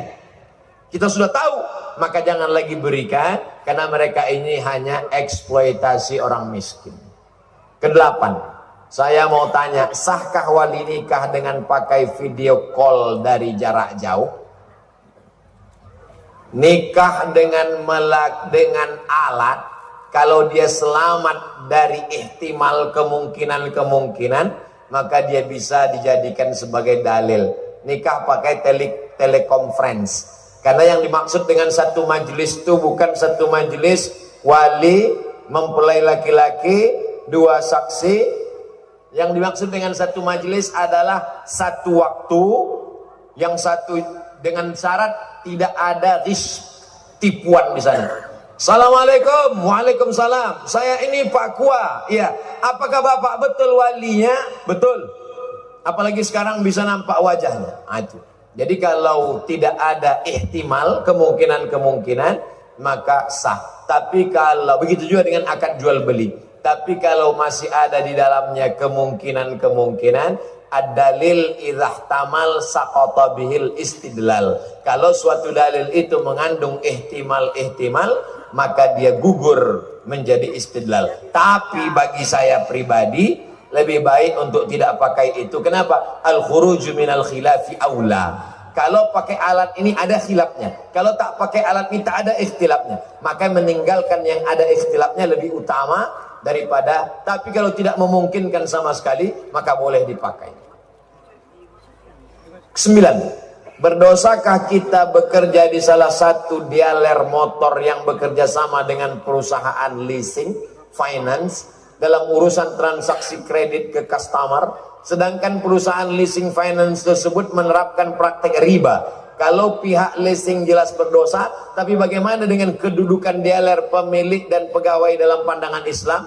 Kita sudah tahu, maka jangan lagi berikan, karena mereka ini hanya eksploitasi orang miskin. Kedelapan, saya mau tanya, sahkah wali nikah dengan pakai video call dari jarak jauh? Nikah dengan alat, kalau dia selamat dari ihtimal kemungkinan-kemungkinan, maka dia bisa dijadikan sebagai dalil. Nikah pakai telekonferensi. Karena yang dimaksud dengan satu majelis itu bukan satu majelis wali mempelai laki-laki, 2 saksi. Yang dimaksud dengan satu majelis adalah satu waktu, yang satu dengan syarat tidak ada tipuan di sana. Assalamualaikum, waalaikumsalam. Saya ini Pak Kua. Iya. Apakah Bapak betul walinya? Betul. Apalagi sekarang bisa nampak wajahnya. Itu. Jadi kalau tidak ada ihtimal, kemungkinan-kemungkinan, maka sah. Tapi kalau begitu juga dengan akad jual beli. Tapi kalau masih ada di dalamnya kemungkinan-kemungkinan, ad-dalil idza tamal saqata bihil istidlal. Kalau suatu dalil itu mengandung ihtimal, maka dia gugur menjadi istidlal. Tapi bagi saya pribadi lebih baik untuk tidak pakai itu. Kenapa? Al-khuruju minal khilafi aula. Kalau pakai alat ini ada khilafnya, kalau tak pakai alat ini tak ada ikhtilafnya, maka meninggalkan yang ada ikhtilafnya lebih utama daripada. Tapi kalau tidak memungkinkan sama sekali, maka boleh dipakai. 9. Berdosakah kita bekerja di salah satu dealer motor yang bekerja sama dengan perusahaan leasing, finance, dalam urusan transaksi kredit ke customer, sedangkan perusahaan leasing finance tersebut menerapkan praktek riba? Kalau pihak leasing jelas berdosa, tapi bagaimana dengan kedudukan dealer, pemilik dan pegawai dalam pandangan Islam?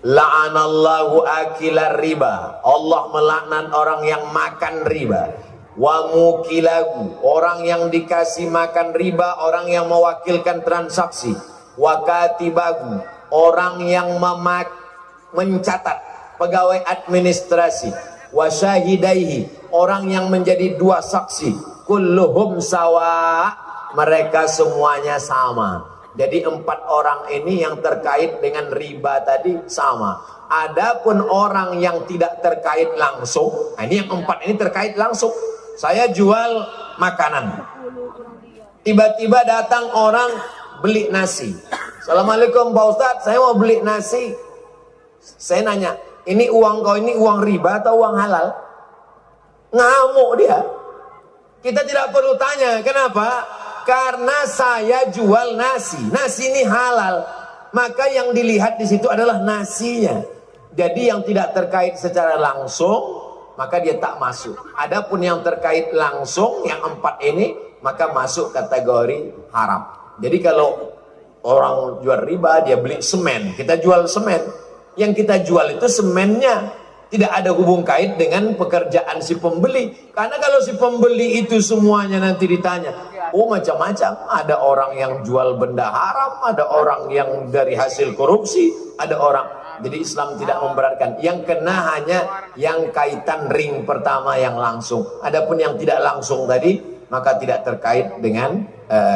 La'anallahu akilar riba. Allah melaknat orang yang makan riba. Wa mukilahu, orang yang dikasih makan riba, orang yang mewakilkan transaksi. Wa katibahu, orang yang mencatat, pegawai administrasi. Wa syahidaihi, orang yang menjadi 2 saksi. Kulluhum sawa, mereka semuanya sama. Jadi 4 orang ini yang terkait dengan riba tadi sama. Adapun orang yang tidak terkait langsung, nah ini yang 4 ini terkait langsung. Saya jual makanan, tiba-tiba datang orang beli nasi. Assalamualaikum Pak Ustadz, saya mau beli nasi. Saya nanya, ini uang kau ini uang riba atau uang halal? Ngamuk dia. Kita tidak perlu tanya, kenapa? Karena saya jual nasi. Nasi ini halal. Maka yang dilihat di situ adalah nasinya. Jadi yang tidak terkait secara langsung maka dia tak masuk. Adapun yang terkait langsung yang 4 ini maka masuk kategori haram. Jadi kalau orang jual riba, dia beli semen, kita jual semen, yang kita jual itu semennya, tidak ada hubung kait dengan pekerjaan si pembeli. Karena kalau si pembeli itu semuanya nanti ditanya, oh macam-macam, ada orang yang jual benda haram, ada orang yang dari hasil korupsi, ada orang. Jadi Islam tidak memberatkan. Yang kena hanya yang kaitan ring pertama yang langsung. Adapun yang tidak langsung tadi maka tidak terkait dengan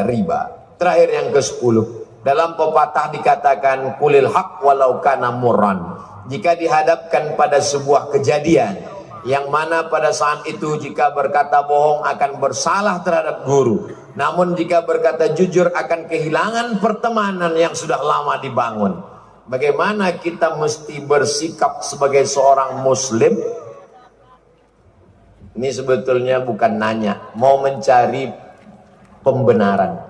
riba. Terakhir yang ke-10. Dalam pepatah dikatakan kulil haq walau kana murran. Jika dihadapkan pada sebuah kejadian yang mana pada saat itu jika berkata bohong akan bersalah terhadap guru, namun jika berkata jujur akan kehilangan pertemanan yang sudah lama dibangun. Bagaimana kita mesti bersikap sebagai seorang muslim? Ini sebetulnya bukan nanya, mau mencari pembenaran.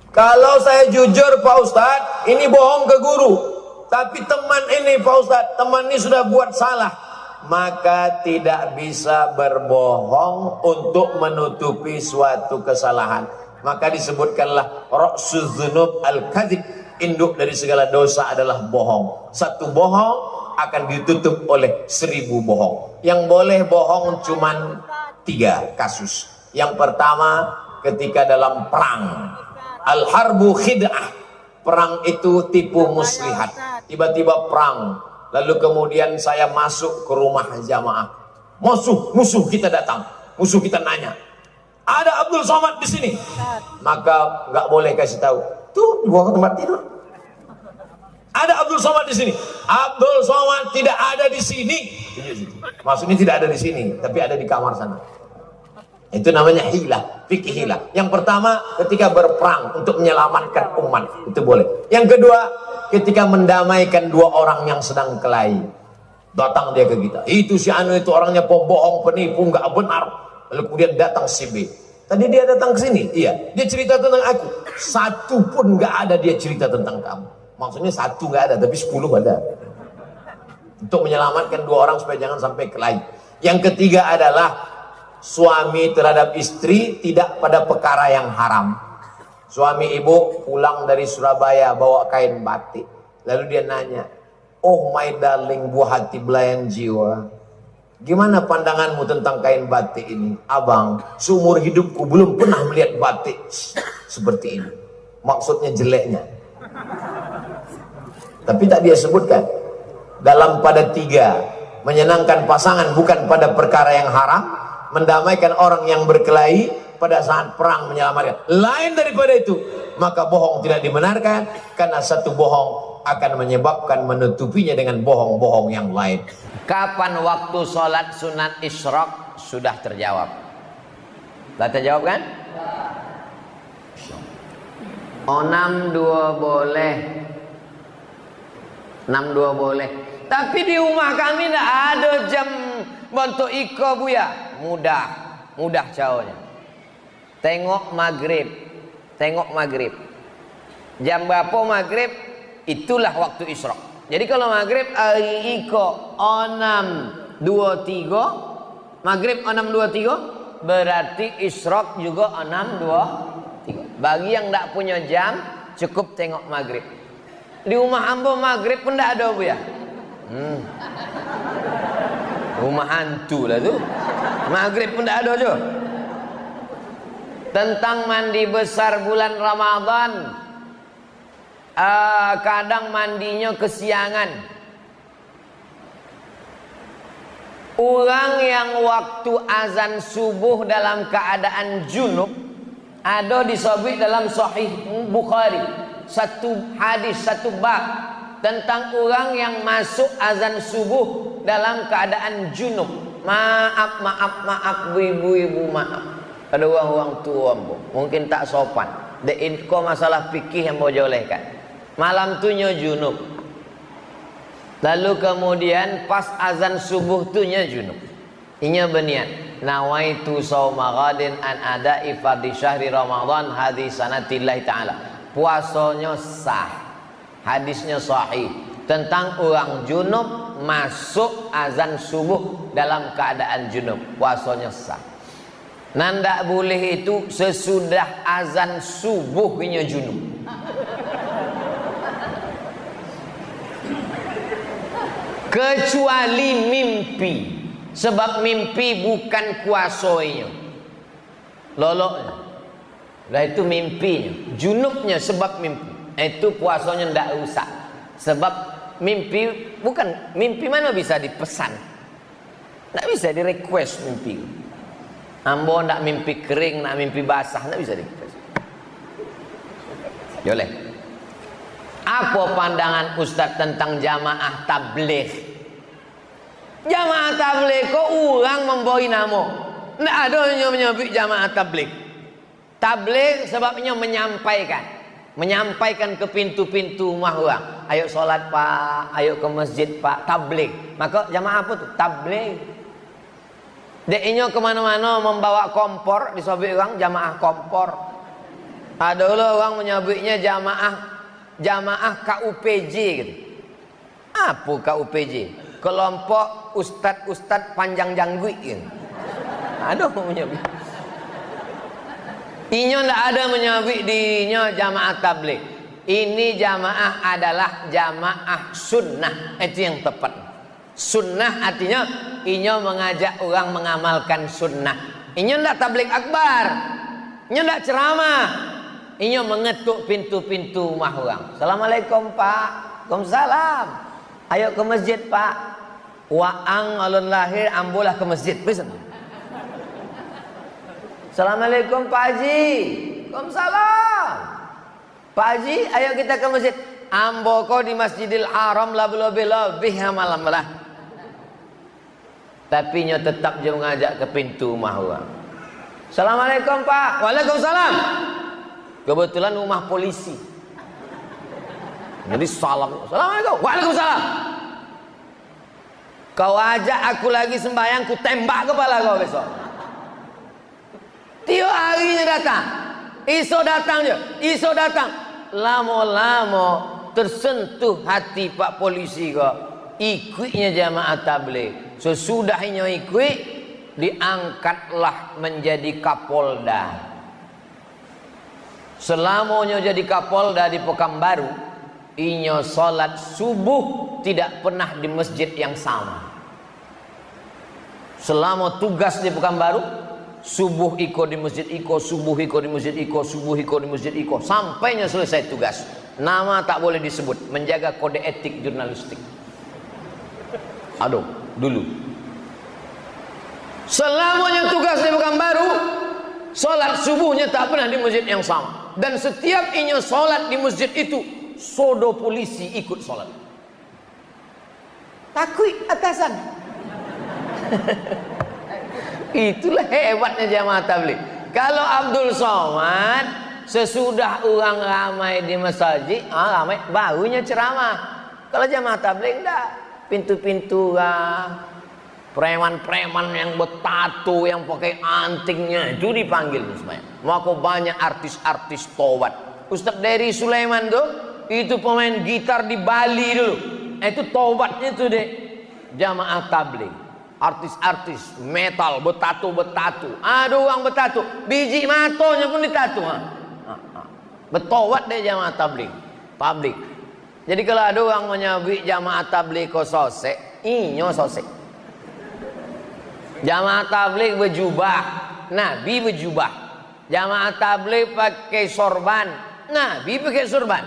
Kalau saya jujur Pak Ustadz, ini bohong ke guru, tapi teman ini Pak Ustadz, teman ini sudah buat salah, maka tidak bisa berbohong untuk menutupi suatu kesalahan. Maka disebutkanlah ra'suz dzunub al-kadzib, induk dari segala dosa adalah bohong. Satu bohong akan ditutup oleh 1000 bohong. Yang boleh bohong cuman 3 kasus. Yang pertama ketika dalam perang, al-harbu khid'ah, perang itu tipu muslihat. Tiba-tiba perang, lalu kemudian saya masuk ke rumah jamaah, musuh kita datang, musuh kita nanya, ada Abdul Somad di sini, maka nggak boleh kasih tahu. Tuh di bawah tempat tidur. Ada Abdul Somad di sini. Abdul Somad tidak ada di sini. Maksudnya tidak ada di sini, tapi ada di kamar sana. Itu namanya hilah, fikih hilah. Yang pertama ketika berperang untuk menyelamatkan umat, itu boleh. Yang kedua ketika mendamaikan 2 orang yang sedang kelahi. Datang dia ke kita. Itu si Anu itu orangnya pembohong, penipu, nggak benar. Lalu kemudian datang si B. Tadi dia datang ke sini, iya. Dia cerita tentang aku. 1 pun nggak ada dia cerita tentang kamu. Maksudnya 1 nggak ada, tapi 10 ada. Untuk menyelamatkan 2 orang supaya jangan sampai kelahi. Yang ketiga adalah suami terhadap istri tidak pada perkara yang haram. Suami ibu pulang dari Surabaya bawa kain batik. Lalu dia nanya, oh my darling buah hati belayan jiwa, gimana pandanganmu tentang kain batik ini? Abang, seumur hidupku belum pernah melihat batik seperti ini. Maksudnya jeleknya. Tapi tak dia sebutkan. Dalam pada 3, menyenangkan pasangan bukan pada perkara yang haram, mendamaikan orang yang berkelahi pada saat perang, menyelamatkan. Lain daripada itu, maka bohong tidak dibenarkan, karena satu bohong akan menyebabkan menutupinya dengan bohong-bohong yang lain. Kapan waktu sholat sunat isyraq? Sudah terjawab. Sudah terjawab kan? 62 boleh. 62 boleh. Tapi di rumah kami tidak ada jam bentuk iko buya. Mudah caranya. Tengok maghrib. Jam berapa maghrib? Itulah waktu isyraq. Jadi kalau maghrib hari iko 6.23, maghrib 6.23, berarti isyraq juga 6.23. Bagi yang tidak punya jam, cukup tengok maghrib. Di rumah hamba maghrib pun tidak ada bu ya. Rumah hantu lah tu. Maghrib pun tidak ada je. Tentang mandi besar bulan Ramadan, kadang mandinya kesiangan. Orang yang waktu azan subuh dalam keadaan junub, ada disebut dalam Sahih Bukhari, satu hadis, satu bab tentang orang yang masuk azan subuh dalam keadaan junub. Maaf ibu-ibu, maaf. Ada orang tua mungkin tak sopan. Kau masalah fikih yang mau jolehkan. Malam tu nya junub. Lalu kemudian pas azan subuh tu nya junub. Inya berniat, nawaitu shauma ghadin an ada'i fardhi syahri Ramadan hadis sanatillahi ta'ala. Puasanya sah. Hadisnya sahih. tentang orang junub masuk azan subuh dalam keadaan junub, puasanya sah. Nanda boleh itu sesudah azan subuhnya junub. Kecuali mimpi, sebab mimpi bukan kuasanya, loloknya. Lah itu mimpinya, junubnya sebab mimpi. Itu puasanya ndak usah. Sebab mimpi bukan mimpi, mana bisa dipesan, ndak bisa di request mimpi. Ambo ndak mimpi kering, ndak mimpi basah, ndak bisa di request. Boleh. Apa pandangan Ustadz tentang jamaah tabligh? Jamaah tabligh kok orang membawa nama, ndak ada yang menyebut jamaah tabligh. Tabligh sebabnya menyampaikan ke pintu-pintu rumah orang. Ayo sholat pak, ayo ke masjid pak, tabligh. Maka jamaah apa tuh? Tabligh. Deknya kemana-mana membawa kompor, disobek orang jamaah kompor. Ada orang menyebutnya jamaah KUPJ gitu. Apa KUPJ? Kelompok ustad-ustad panjang janggut gitu. Ada menyebut. Inyo ndak ada menyebut dinya jamaah tabligh. Ini jamaah adalah jamaah sunnah. Itu yang tepat. Sunnah artinya inyo mengajak orang mengamalkan sunnah. Inyo ndak tabligh akbar. Inyo ndak ceramah. Inyo mengetuk pintu-pintu rumah orang. Assalamualaikum pak. Waalaikumsalam. Ayo ke masjid pak. Waang alun lahir ambulah ke masjid. Bisa. Assalamualaikum Pak Haji. Waalaikumsalam. Pak Haji, ayo kita ke masjid. Ambo kau di Masjidil Haram lebih malam lah. Tapi nyo tetap je mengajak ke pintu rumah orang. Assalamualaikum Pak. Waalaikumsalam. Kebetulan rumah polisi. Jadi salam. Assalamualaikum. Waalaikumsalam. Kau ajak aku lagi sembahyang, ku tembak kepala kau besok. Tiap harinya datang, iso datang je, iso datang. Lama-lama tersentuh hati Pak Polisi kok. Ikutnya jamaah tabligh. Sesudahnya ikut, diangkatlah menjadi Kapolda. Selamanya jadi Kapolda di Pekanbaru, inyo sholat subuh tidak pernah di masjid yang sama. Selama tugas di Pekanbaru, subuh iko di masjid iko, subuh iko di masjid iko, subuh iko di masjid iko, sampainya selesai tugas. Nama tak boleh disebut, menjaga kode etik jurnalistik. Aduh, dulu. Selamanya tugas di Pekanbaru, sholat subuhnya tak pernah di masjid yang sama. Dan setiap inyo sholat di masjid itu, sodo polisi ikut sholat. Takut atasan. Itulah hebatnya jamaah tabligh. Kalau Abdul Somad sesudah orang ramai di masjid, ramai barunya ceramah. Kalau jamaah tabligh enggak, pintu-pintu preman-preman yang bertato, yang pakai antingnya itu dipanggil semuanya. Maka banyak artis-artis tobat. Ustadz Dery Sulaiman tuh itu pemain gitar di Bali dulu. Itu tobatnya tuh deh jamaah tabligh. Artis-artis metal bertato. Aduh orang bertato, biji matonya pun ditato. Bertobat deh jamaah tabligh. Publik. Jadi kalau ada orang menyebut jamaah tabligh kok sosek, inyo sosek. Jamaah tabligh berjubah, Nabi berjubah. Jamaah tabligh pakai sorban, Nabi pakai sorban.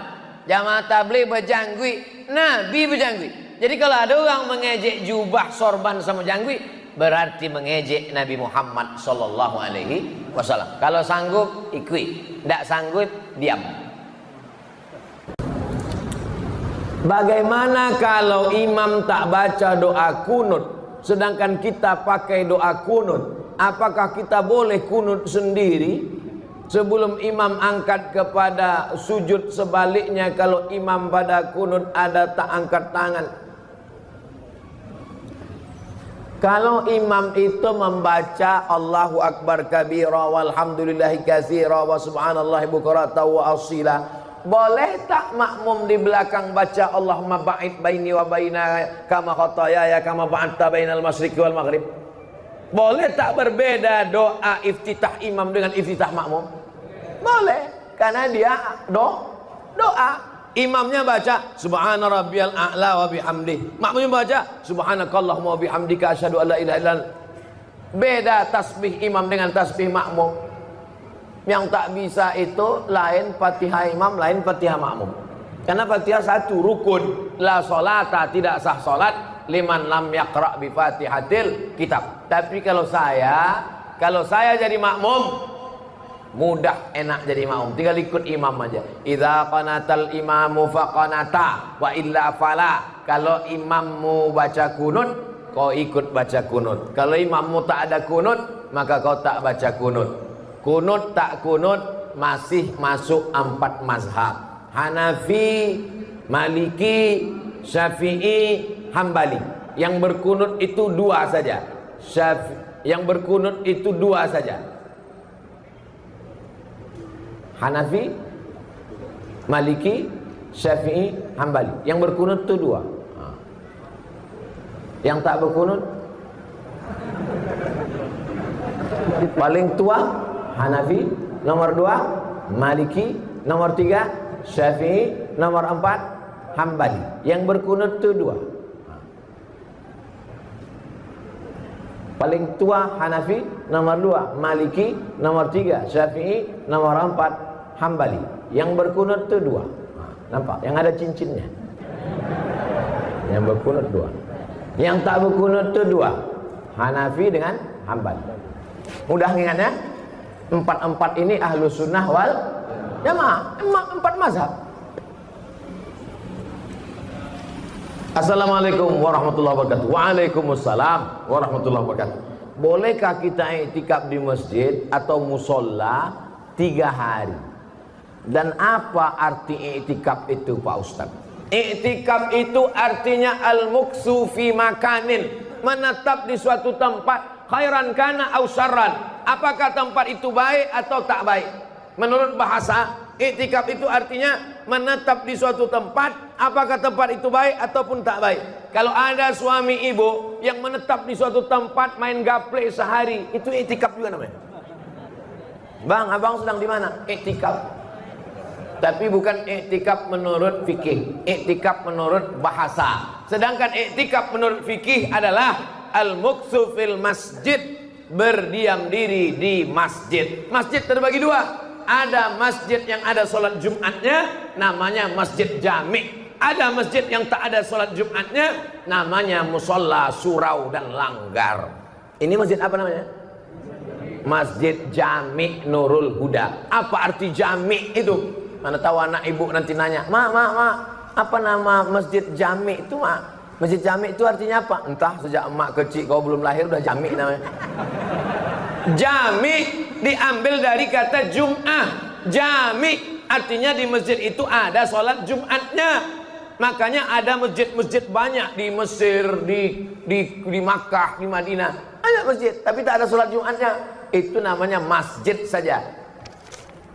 Jamaah tabligh berjanggut, Nabi berjanggut. Jadi kalau ada orang mengejek jubah, sorban sama janggut, berarti mengejek Nabi Muhammad sallallahu alaihi wasallam. Kalau sanggup ikut, tidak sanggup diam. Bagaimana kalau imam tak baca doa kunut, sedangkan kita pakai doa kunut? Apakah kita boleh kunut sendiri sebelum imam angkat kepada sujud? Sebaliknya kalau imam pada kunut ada tak angkat tangan. Kalau imam itu membaca Allahu Akbar kabira walhamdulillahi katsira wa subhanallahi bukratan wa asila Boleh tak makmum di belakang baca Allahumma ba'id baini wa baina kama khatayaya kama ba'adta bainal masyriqi wal maghrib? Boleh tak berbeda doa iftitah imam dengan iftitah makmum? Boleh, karena dia doa. Imamnya baca subhana rabbiyal a'la wa bihamdi, makmumnya baca subhanakallahumma wa bihamdika asyhadu an la ilaha illa anta. Beda tasbih imam dengan tasbih makmum. Yang tak bisa itu lain Fatihah imam, lain Fatihah makmum. Karena Fatihah satu rukun, la sholata, tidak sah salat liman lam yaqra bi Fatihatil kitab. Tapi kalau saya jadi makmum, mudah, enak jadi makmum, tinggal ikut imam aja. Idza qanatal imamu faqanata wa illa fala. Kalau imammu baca kunut, kau ikut baca kunut. Kalau imammu tak ada kunut, maka kau tak baca kunut. Kunut tak kunut masih masuk 4 mazhab: Hanafi, Maliki, Syafi'i, Hambali. Yang berkunut itu 2 saja. Yang berkunut itu 2 saja. Hanafi, Maliki, Syafi'i, Hambali. Yang berkunut itu 2. Yang tak berkunut paling tua Hanafi, nomor 2 Maliki, nomor 3 Syafi'i, nomor 4 Hambali. Yang berkunut itu 2. Paling tua Hanafi, nomor 2 Maliki, nomor 3 Syafi'i, nomor 4 Hambali. Yang berkunut itu 2. Nampak? Yang ada cincinnya. Yang berkunut 2. Yang tak berkunut itu 2. Hanafi dengan Hambali. Mudah ingatnya? 4 ini ahlu sunnah wal jamaah. 4 mazhab. Assalamualaikum warahmatullahi wabarakatuh. Waalaikumsalam warahmatullahi wabarakatuh. Bolehkah kita iktikaf di masjid atau musola 3 hari? Dan apa arti iktikaf itu, Pak Ustadz? Iktikaf itu artinya al-muksu fi makanin, menetap di suatu tempat, khairan kana au syarran. Apakah tempat itu baik atau tak baik? Menurut bahasa, iktikaf itu artinya menetap di suatu tempat, apakah tempat itu baik ataupun tak baik. Kalau ada suami ibu yang menetap di suatu tempat main gaple sehari, itu iktikaf juga namanya. Bang, abang sedang di mana? Iktikaf. Tapi bukan iktikaf menurut fikih, iktikaf menurut bahasa. Sedangkan iktikaf menurut fikih adalah al-muksu fil masjid, berdiam diri di masjid. Masjid terbagi 2. Ada masjid yang ada sholat Jumatnya, namanya masjid jami'. Ada masjid yang tak ada sholat Jumatnya, namanya musola, surau dan langgar. Ini masjid apa namanya? Masjid Jami' Nurul Huda. Apa arti jami' itu? Mana tahu anak ibu nanti nanya, Ma, apa nama masjid jami' itu, Ma? Masjid jami' itu artinya apa? Entah, sejak emak kecil kau belum lahir udah jami' namanya. Jami' diambil dari kata Jum'ah. Jami' artinya di masjid itu ada sholat Jumatnya. Makanya ada masjid-masjid banyak di Mesir, di Makkah, di Madinah. Ada masjid, tapi tak ada sholat Jumatnya. Itu namanya masjid saja.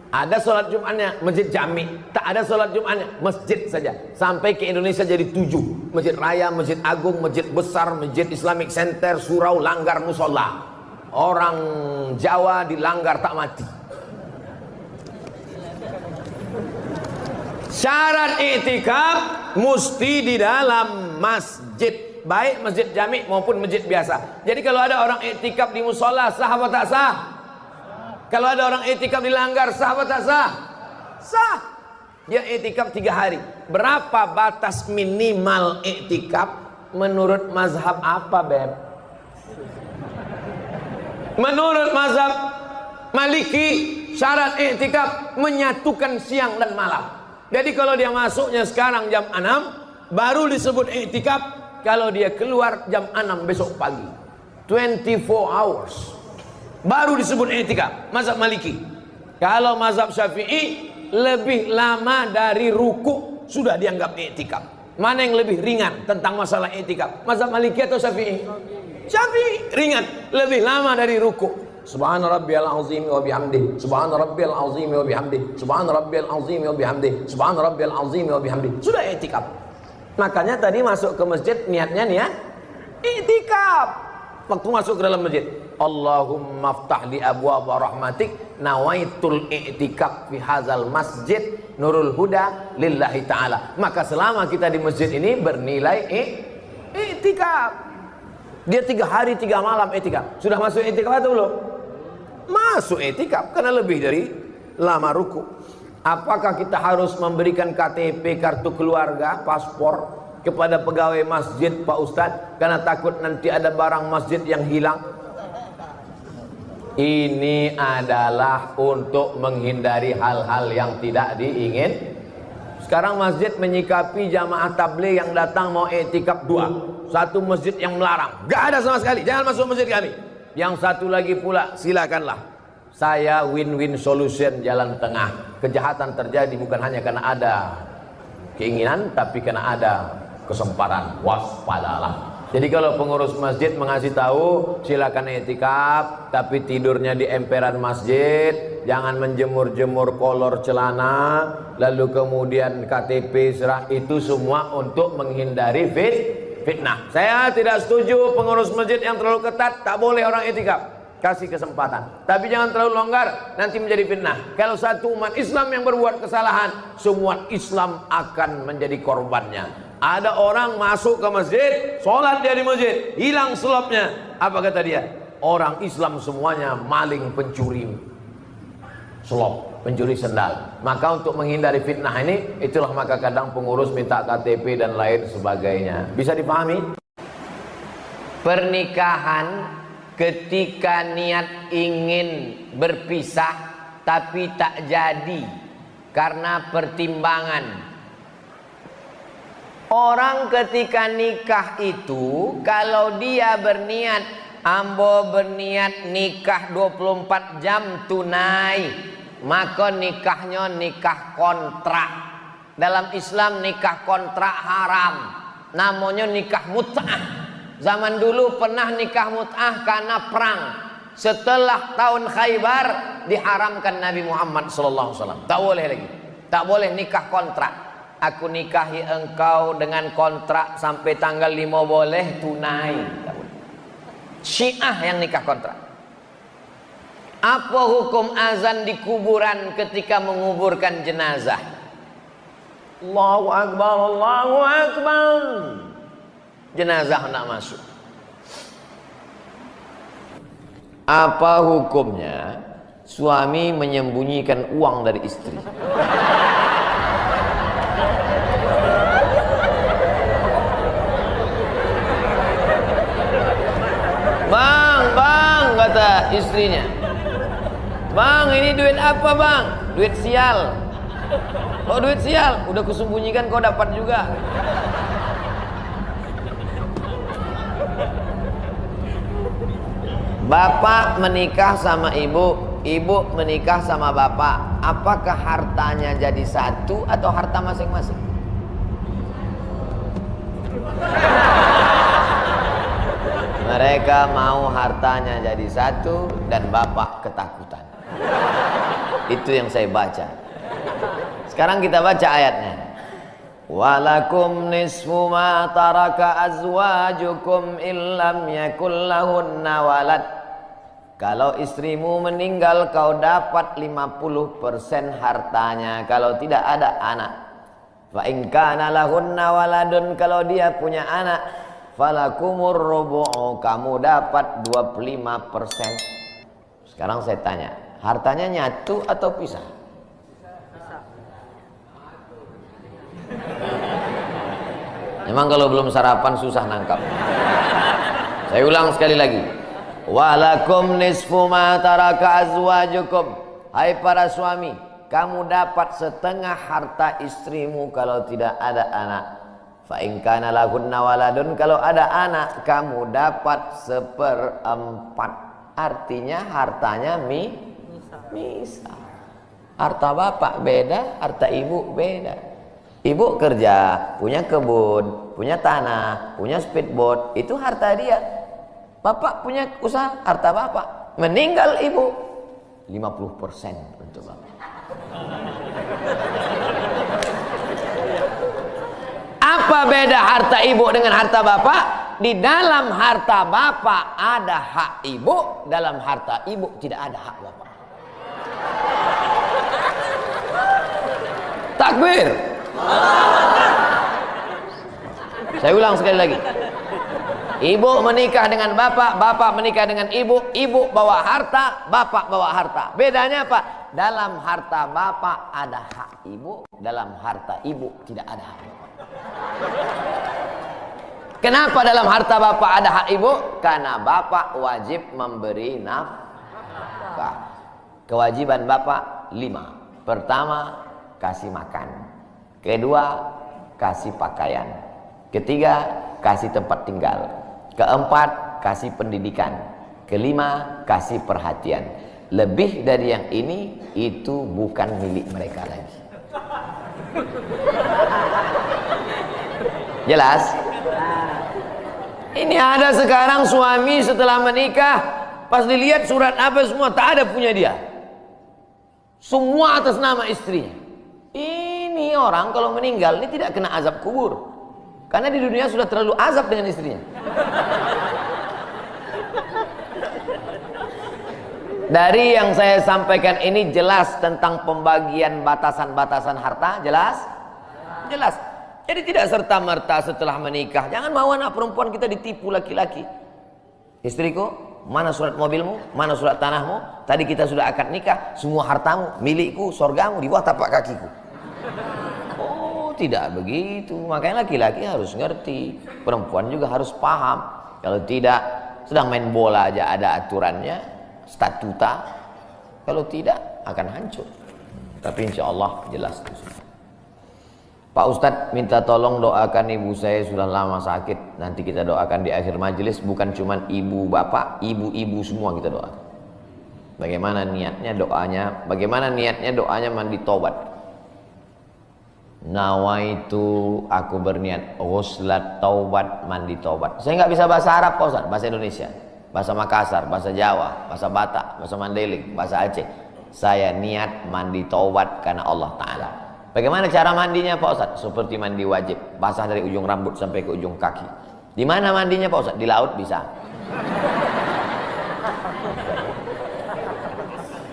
Ada sholat Jumatnya, masjid jami'. Tak ada sholat Jumatnya, masjid saja. Sampai ke Indonesia jadi 7. Masjid Raya, Masjid Agung, Masjid Besar, Masjid Islamic Center, surau, langgar, musola. Orang Jawa dilanggar tak mati. Syarat iktikaf mesti di dalam masjid, baik masjid jami' maupun masjid biasa. Jadi kalau ada orang iktikaf di musola, sah apa tak sah? Kalau ada orang iktikaf di langgar, sah apa tak sah? Sah. Dia iktikaf 3 hari. Berapa batas minimal iktikaf menurut mazhab apa, Beb? Menurut mazhab Maliki, syarat iktikaf menyatukan siang dan malam. Jadi kalau dia masuknya sekarang jam 6, baru disebut iktikaf kalau dia keluar jam 6 besok pagi. 24 hours. Baru disebut iktikaf. Mazhab Maliki. Kalau mazhab Syafi'i, lebih lama dari ruku sudah dianggap iktikaf. Mana yang lebih ringan tentang masalah iktikaf? Mazhab Maliki atau Syafi'i? Syafi'i ringan, lebih lama dari ruku. Subhana rabbiyal azim wa bihamdihi. Subhana rabbiyal azim wa bihamdihi. Subhana rabbiyal azim wa bihamdihi. Subhana rabbiyal azim wa bihamdihi. Sudah i'tikaf. Makanya tadi masuk ke masjid niatnya nih ya, i'tikaf. Waktu masuk ke dalam masjid, Allahumma ftah li abwaaba rahmatik, nawaitul i'tikaf fi hadzal masjid nurul huda lillahi ta'ala. Maka selama kita di masjid ini bernilai i'tikaf. Dia 3 hari 3 malam i'tikaf. Sudah masuk i'tikaf atau belum? Masuk i'tikaf karena lebih dari lama ruku. Apakah kita harus memberikan KTP, kartu keluarga, paspor kepada pegawai masjid, Pak Ustadz, karena takut nanti ada barang masjid yang hilang? Ini adalah untuk menghindari hal-hal yang tidak diingin. Sekarang masjid menyikapi jamaah tabligh yang datang mau i'tikaf 2. Satu masjid yang melarang, gak ada sama sekali, jangan masuk masjid kami. Yang satu lagi pula, silakanlah. Saya win-win solution, jalan tengah. Kejahatan terjadi bukan hanya karena ada keinginan, tapi karena ada kesempatan. Waspadalah. Jadi kalau pengurus masjid mengasih tahu, silakan i'tikaf, tapi tidurnya di emperan masjid, jangan menjemur-jemur kolor celana, lalu kemudian KTP serah, itu semua untuk menghindari fitnah. Saya tidak setuju pengurus masjid yang terlalu ketat, tak boleh orang i'tikaf. Kasih kesempatan, tapi jangan terlalu longgar, nanti menjadi fitnah. Kalau satu umat Islam yang berbuat kesalahan, semua Islam akan menjadi korbannya. Ada orang masuk ke masjid, sholat dia di masjid, hilang selopnya. Apa kata dia? Orang Islam semuanya maling, pencuri selop, pencuri sendal. Maka untuk menghindari fitnah ini, itulah maka kadang pengurus minta KTP dan lain sebagainya. Bisa dipahami? Pernikahan ketika niat ingin berpisah tapi tak jadi karena pertimbangan. Orang ketika nikah itu, kalau dia berniat, ambo berniat nikah 24 jam tunai, maka nikahnya nikah kontrak. Dalam Islam nikah kontrak haram, namanya nikah mut'ah. Zaman dulu pernah nikah mut'ah karena perang. Setelah tahun Khaybar diharamkan Nabi Muhammad SAW. Tak boleh lagi, tak boleh nikah kontrak. Aku nikahi engkau dengan kontrak sampai tanggal 5 boleh, tunai. Syiah yang nikah kontrak. Apa hukum azan di kuburan ketika menguburkan jenazah? Allahu Akbar, Allahu Akbar. Jenazah nak masuk. Apa hukumnya suami menyembunyikan uang dari istri? Bang, kata istrinya. Bang, ini duit apa bang? Duit sial. Oh duit sial, udah kusembunyikan kau dapat juga. Bapak menikah sama ibu, ibu menikah sama bapak. Apakah hartanya jadi satu atau harta masing-masing? Mereka mau hartanya jadi satu dan bapak ketakutan. Itu yang saya baca. Sekarang kita baca ayatnya. Walakum nisfu ma taraka azwajukum illam yakul lahunna walad. Kalau istrimu meninggal kau dapat 50% hartanya kalau tidak ada anak. Fa in kana lahunna waladun, kalau dia punya anak, falakumur rubu'u, kamu dapat 25%. Sekarang saya tanya, hartanya nyatu atau pisah? Memang kalau belum sarapan susah nangkap. Saya ulang sekali lagi. Walakum nisfu ma taraka azwajukum. Hai para suami, kamu dapat setengah harta istrimu kalau tidak ada anak. Fa in kana lahunna waladun, kalau ada anak kamu dapat 1/4. Artinya hartanya misal. Harta bapak beda, harta ibu beda. Ibu kerja, punya kebun, punya tanah, punya speedboat, itu harta dia. Bapak punya usaha, harta bapak. meninggal ibu 50% untuk bapak. Apa beda harta ibu dengan harta bapak? Di dalam harta bapak ada hak ibu, dalam harta ibu tidak ada hak bapak. Takbir. Saya ulang sekali lagi. Ibu menikah dengan bapak, bapak menikah dengan ibu, ibu bawa harta, bapak bawa harta. Bedanya apa? Dalam harta bapak ada hak ibu, dalam harta ibu tidak ada hak bapak. Kenapa dalam harta bapak ada hak ibu? Karena bapak wajib memberi nafkah. Kewajiban bapak 5. Pertama, kasih makan. Kedua, kasih pakaian. Ketiga, kasih tempat tinggal. Keempat, kasih pendidikan. Kelima, kasih perhatian. Lebih dari yang ini, itu bukan milik mereka lagi. Jelas? Ini ada sekarang suami setelah menikah, pas dilihat surat apa semua, tak ada punya dia. Semua atas nama istrinya. Ini orang kalau meninggal, ini tidak kena azab kubur. Karena di dunia sudah terlalu azab dengan istrinya. Dari yang saya sampaikan ini jelas tentang pembagian batasan-batasan harta, jelas? Jelas. Jadi tidak serta-merta setelah menikah, jangan mau anak perempuan kita ditipu laki-laki. Istriku, mana surat mobilmu, mana surat tanahmu, tadi kita sudah akad nikah, semua hartamu, milikku, sorgamu di bawah tapak kakiku. Oh, tidak begitu. Makanya laki-laki harus ngerti, perempuan juga harus paham. Kalau tidak, sedang main bola aja ada aturannya, statuta. Kalau tidak, akan hancur. Tapi insya Allah jelas. Pak Ustadz minta tolong doakan ibu saya sudah lama sakit. Nanti kita doakan di akhir majelis. Bukan cuma ibu bapak, ibu-ibu semua kita doakan. Bagaimana niatnya doanya? Bagaimana niatnya doanya mandi taubat? Nawaitu, aku berniat ghuslat taubat, mandi taubat. Saya nggak bisa bahasa Arab Pak Ustadz, bahasa Indonesia, bahasa Makassar, bahasa Jawa, bahasa Batak, bahasa Mandailing, bahasa Aceh. Saya niat mandi taubat karena Allah Ta'ala. Bagaimana cara mandinya Pak Ustadz? Seperti mandi wajib, basah dari ujung rambut sampai ke ujung kaki. Di mana mandinya Pak Ustadz? Di laut bisa.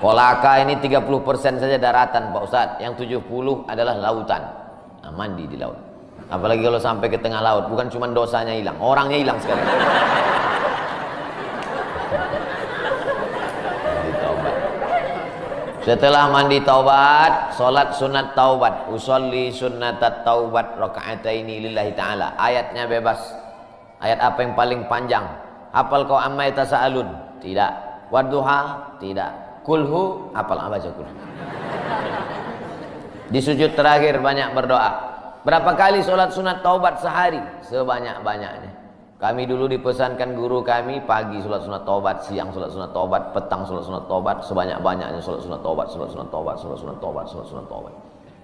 Kolaka ini 30% saja daratan Pak Ustadz, yang 70 adalah lautan. Nah, mandi di laut. Apalagi kalau sampai ke tengah laut, bukan cuma dosanya hilang, orangnya hilang sekali. Setelah mandi taubat, salat sunat taubat, usolli sunnatat taubat raka'ataini lillahi ta'ala. Ayatnya bebas. Ayat apa yang paling panjang? Hafal kau amma yatasaalun? Tidak. Wadduha? Tidak. Kulhu? Hafal baca kulhu. Di sujud terakhir banyak berdoa. Berapa kali salat sunat taubat sehari? Sebanyak-banyaknya. Kami dulu dipesankan guru kami, pagi sholat sunat taubat, siang sholat sunat taubat, petang sholat sunat taubat, sebanyak-banyaknya sholat sunat taubat, sholat sunat taubat, sholat sunat taubat, sholat sunat taubat.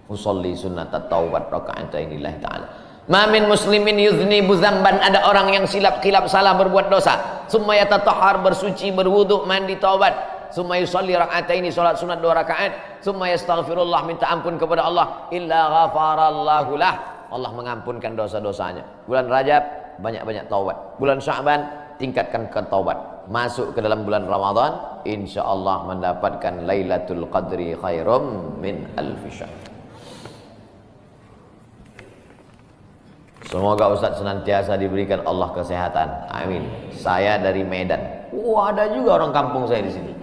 Usolli sunnatat taubat raka'ataini lillahi ta'ala. Ma min muslimin yudhnibu dzamban, ada orang yang silap salah berbuat dosa. Summa yatatahhar, bersuci, berwudu, mandi taubat. Summa yusolli raka'ataini, sholat sunat 2 rakaat. Summa yastaghfirullah, minta ampun kepada Allah. Illa ghafarallahu lah, Allah mengampunkan dosa-dosanya. Bulan Rajab banyak-banyak taubat. Bulan Sya'ban tingkatkan ke taubat. Masuk ke dalam bulan Ramadan, insyaallah mendapatkan Lailatul Qadri khairum min alfi syahr. Semoga Ustaz senantiasa diberikan Allah kesehatan. Amin. Saya dari Medan. Ada juga orang kampung saya di sini.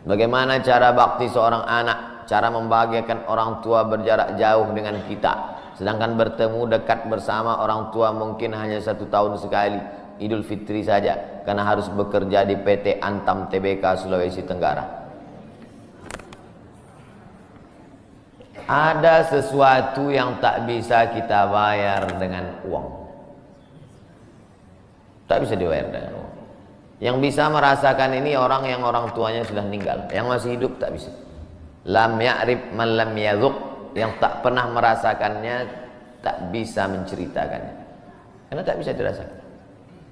Bagaimana cara bakti seorang anak? Cara membahagiakan orang tua berjarak jauh dengan kita. Sedangkan bertemu dekat bersama orang tua mungkin hanya 1 tahun sekali, Idul Fitri saja, karena harus bekerja di PT Antam Tbk Sulawesi Tenggara. Ada sesuatu yang tak bisa kita bayar dengan uang. Tak bisa dibayar dengan uang. Yang bisa merasakan ini orang yang orang tuanya sudah meninggal. Yang masih hidup tak bisa. Lam ya'rif man lam yadhuq. Yang tak pernah merasakannya tak bisa menceritakannya, karena tak bisa dirasakan.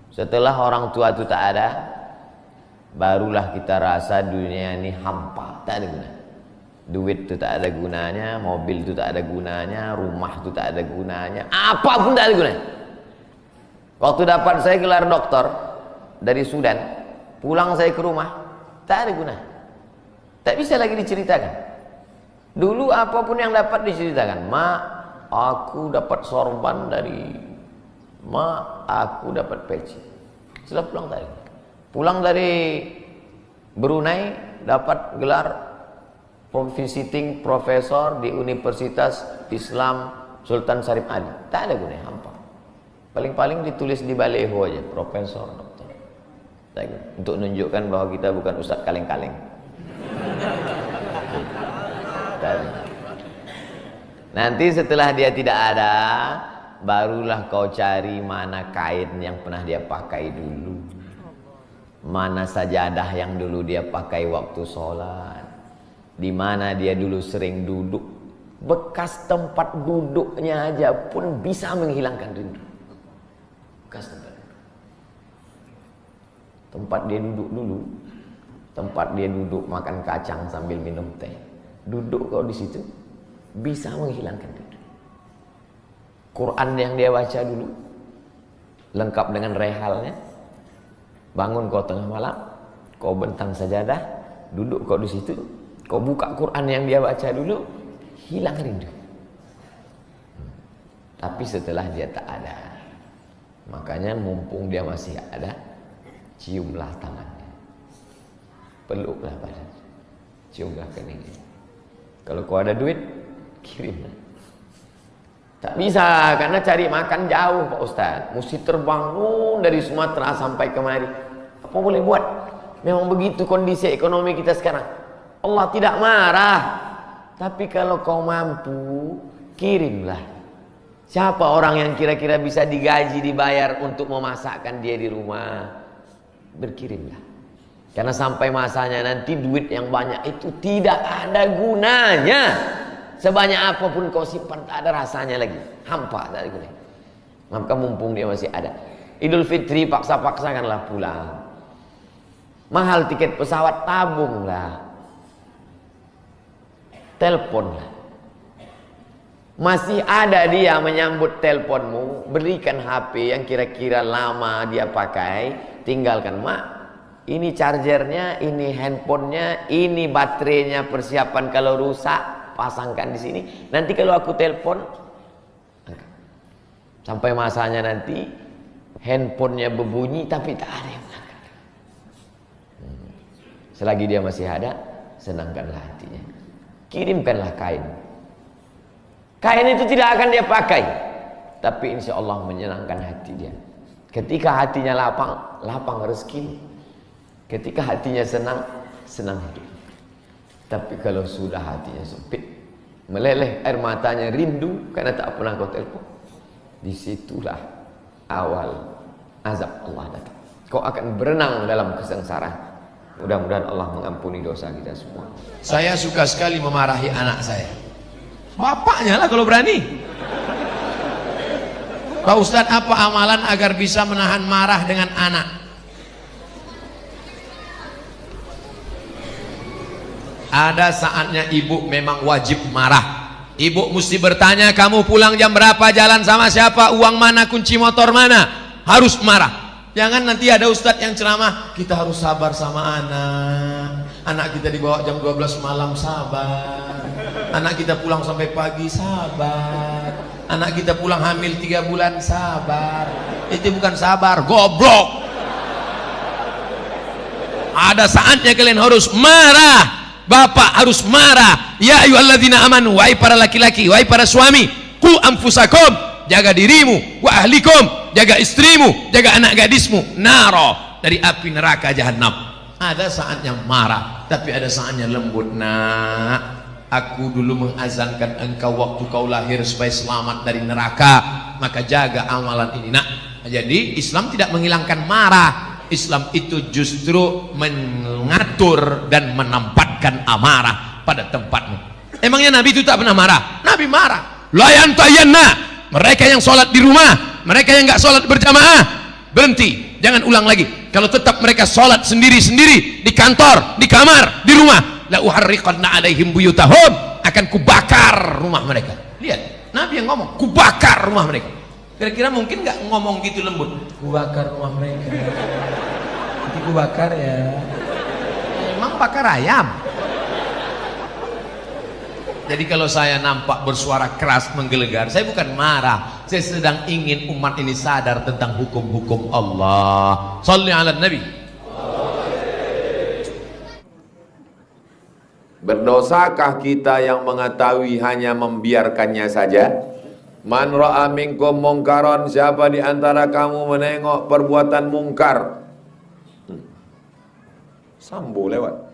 Setelah orang tua itu tak ada, barulah kita rasa dunia ini hampa, tak ada guna. Duit itu tak ada gunanya, mobil itu tak ada gunanya, rumah itu tak ada gunanya, apapun tak ada gunanya. Waktu dapat saya gelar doktor dari Sudan, pulang saya ke rumah, tak ada guna, tak bisa lagi diceritakan. Dulu apapun yang dapat diceritakan, mak, aku dapat sorban dari mak, aku dapat peci. Setelah pulang tadi, pulang dari Brunei dapat gelar visiting profesor di Universitas Islam Sultan Syarif Ali. Tak ada gunanya, hampa. Paling-paling ditulis di baleho aja, profesor, doktor. Untuk menunjukkan bahwa kita bukan ustadz kaleng-kaleng. Nanti setelah dia tidak ada, barulah kau cari mana kain yang pernah dia pakai dulu, mana sajadah yang dulu dia pakai waktu sholat, di mana dia dulu sering duduk. Bekas tempat duduknya aja pun bisa menghilangkan rindu. Bekas tempat dia duduk dulu, tempat dia duduk makan kacang sambil minum teh, duduk kau di situ bisa menghilangkan rindu. Quran yang dia baca dulu lengkap dengan rehalnya. Bangun kau tengah malam, kau bentang sajadah, duduk kau di situ, kau buka Quran yang dia baca dulu, hilang rindu. Tapi setelah dia tak ada, makanya mumpung dia masih ada, ciumlah tangannya, peluklah badannya, ciumlah keningnya. Kalau kau ada duit, kirimlah. Tak bisa, karena cari makan jauh Pak Ustaz, mesti terbang dari Sumatera sampai kemari. Apa boleh buat? Memang begitu kondisi ekonomi kita sekarang. Allah tidak marah, tapi kalau kau mampu, kirimlah. Siapa orang yang kira-kira bisa digaji, dibayar untuk memasakkan dia di rumah? Berkirimlah. Karena sampai masanya nanti duit yang banyak itu tidak ada gunanya. Sebanyak apapun kau simpan, tak ada rasanya lagi, hampa, tak ada gunanya. Maka mumpung dia masih ada, Idul Fitri paksa-paksakanlah pulang. Mahal tiket pesawat, tabunglah, teleponlah. Masih ada dia menyambut teleponmu, berikan HP yang kira-kira lama dia pakai, tinggalkan. Mak, ini chargernya, ini handphonenya, ini baterainya, persiapan kalau rusak pasangkan di sini. Nanti kalau aku telepon, sampai masanya nanti handphonenya berbunyi tapi tak ada yang mengangkat. Selagi dia masih ada, senangkanlah hatinya. Kirimkanlah kain. Kain itu tidak akan dia pakai, tapi insya Allah menyenangkan hati dia. Ketika hatinya lapang, lapang rezeki. Ketika hatinya senang, senang hidup. Tapi kalau sudah hatinya sempit, meleleh air matanya rindu karena tak pernah kau telepon, disitulah awal azab Allah datang. Kau akan berenang dalam kesengsaraan. Mudah-mudahan Allah mengampuni dosa kita semua. Saya suka sekali memarahi anak saya. Bapaknya lah kalau berani. Pak Ustadz, apa amalan agar bisa menahan marah dengan anak? Ada saatnya ibu memang wajib marah. Ibu mesti bertanya, kamu pulang jam berapa, jalan sama siapa, uang mana, kunci motor mana. Harus marah. Jangan nanti ada ustadz yang ceramah, kita harus sabar sama anak. Anak kita dibawa jam 12 malam, sabar. Anak kita pulang sampai pagi, sabar. Anak kita pulang hamil 3 bulan, sabar. Itu bukan sabar, goblok. Ada saatnya kalian harus marah. Bapak harus marah. Ya ayyuhalladzina amanu, wahai para laki-laki, wahai para suami, qu anfusakum, jaga dirimu, wa ahlikum, jaga istrimu, jaga anak gadismu, naro, dari api neraka jahanam. Ada saatnya marah, tapi ada saatnya lembut. Nak, aku dulu mengazankan engkau waktu kau lahir supaya selamat dari neraka, maka jaga amalan ini. Nak, jadi Islam tidak menghilangkan marah. Islam itu justru mengatur dan menempatkan amarah pada tempatnya. Emangnya Nabi itu tak pernah marah? Nabi marah. La yantayanna, mereka yang sholat di rumah, mereka yang nggak sholat berjamaah, berhenti, jangan ulang lagi. Kalau tetap mereka sholat sendiri-sendiri di kantor, di kamar, di rumah, la uharriqanna alaihim buyutahum, akan kubakar rumah mereka. Lihat, Nabi yang ngomong, kubakar rumah mereka. Kira-kira mungkin nggak ngomong gitu lembut, kubakar rumah mereka, nanti kubakar ya. Emang bakar ayam. Jadi kalau saya nampak bersuara keras menggelegar, saya bukan marah, saya sedang ingin umat ini sadar tentang hukum-hukum Allah. Shalli ala Nabi. Berdosakah kita yang mengetahui hanya membiarkannya saja? Man ra'a minkum mungkaron, siapa di antara kamu menengok perbuatan mungkar, Sambo lewat.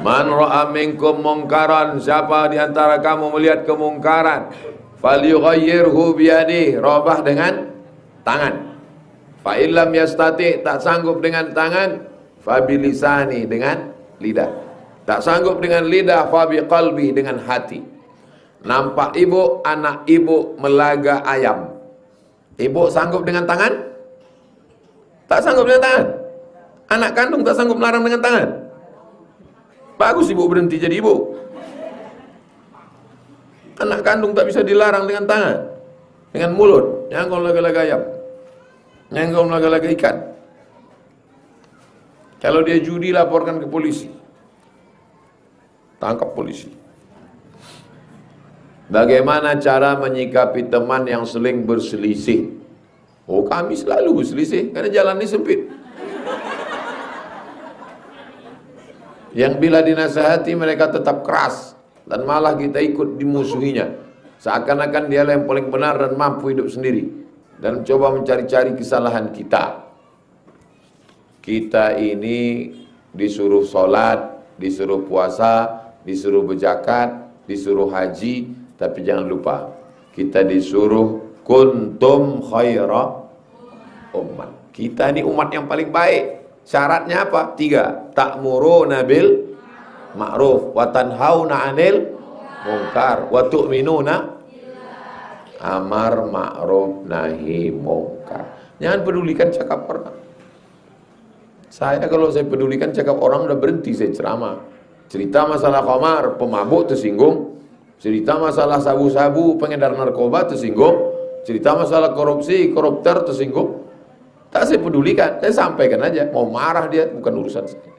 Man ra'a minkum mungkaran, siapa di antara kamu melihat kemungkaran, falyughayyirhu biyadihi, robah dengan tangan. Fa illam yastati, tak sanggup dengan tangan, fa bilisani, dengan lidah. Tak sanggup dengan lidah, fa biqalbi, dengan hati. Nampak ibu, anak ibu melaga ayam, ibu sanggup dengan tangan? Tak sanggup dengan tangan. Anak kandung tak sanggup melarang dengan tangan. Bagus ibu berhenti jadi ibu. Anak kandung tak bisa dilarang dengan tangan, dengan mulut. Nyangkau laga-laga ayam, nyangkau laga-laga ikan. Kalau dia judi, laporkan ke polisi, tangkap polisi. Bagaimana cara menyikapi teman yang sering berselisih? Oh, kami selalu berselisih karena jalan ini sempit. Yang bila dinasihati mereka tetap keras, dan malah kita ikut dimusuhinya, seakan-akan dialah yang paling benar dan mampu hidup sendiri, dan coba mencari-cari kesalahan kita. Kita ini disuruh sholat, disuruh puasa, disuruh berzakat, disuruh haji, tapi jangan lupa kita disuruh kuntum khaira umat. Kita ini umat yang paling baik. Syaratnya apa? 3. Ta'muruna bil ma'ruf wa tanhauna 'anil munkar wa tu'minuna, amar ma'ruf nahi munkar. Jangan pedulikan cakap orang. Saya kalau saya pedulikan cakap orang udah berhenti saya ceramah. Cerita masalah khamar, pemabuk tersinggung. Cerita masalah sabu-sabu, pengedar narkoba tersinggung. Cerita masalah korupsi, koruptor tersinggung. Tak saya pedulikan, saya sampaikan aja. Mau marah dia, bukan urusan saya.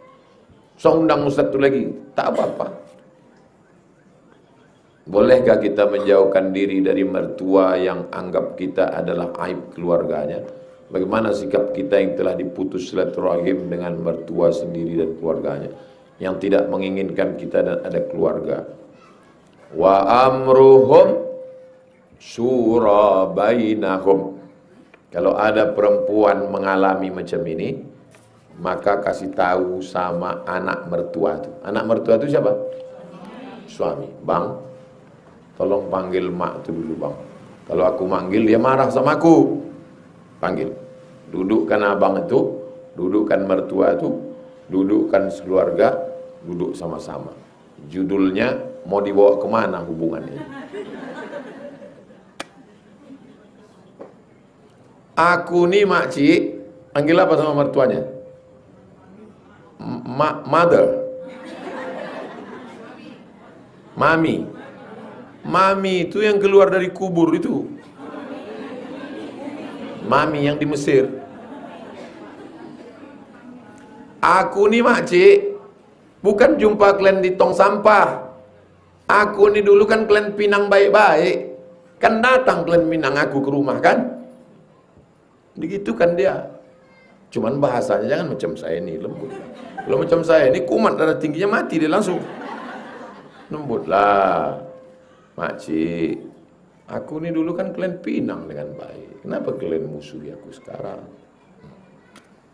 So undang ustaz itu lagi, tak apa-apa. Bolehkah kita menjauhkan diri dari mertua yang anggap kita adalah aib keluarganya? Bagaimana sikap kita yang telah diputus silaturahim dengan mertua sendiri dan keluarganya, yang tidak menginginkan kita dan ada keluarga? Wa amruhum syura bainahum. Kalau ada perempuan mengalami macam ini, maka kasih tahu sama anak mertua itu. Anak mertua itu siapa? Suami. Bang, tolong panggil mak itu dulu bang. Kalau aku manggil dia marah sama aku. Panggil. Dudukkan abang itu, dudukkan mertua itu, dudukkan sekeluarga, duduk sama-sama. Judulnya mau dibawa kemana hubungannya? Aku nih makcik, panggil apa sama mertuanya? Mother, mami. Mami itu yang keluar dari kubur itu. Mami yang di Mesir. Aku nih makcik, bukan jumpa kalian di tong sampah. Aku nih dulu kan kalian pinang baik-baik. Kan datang kalian pinang aku ke rumah kan? Begitu kan dia. Cuman bahasanya jangan macam saya ini, lembut. Kalau macam saya ini kumat, darah tingginya mati dia langsung. Lembutlah. Makcik, aku ini dulu kan kalian pinang dengan baik. Kenapa kalian musuhi aku sekarang?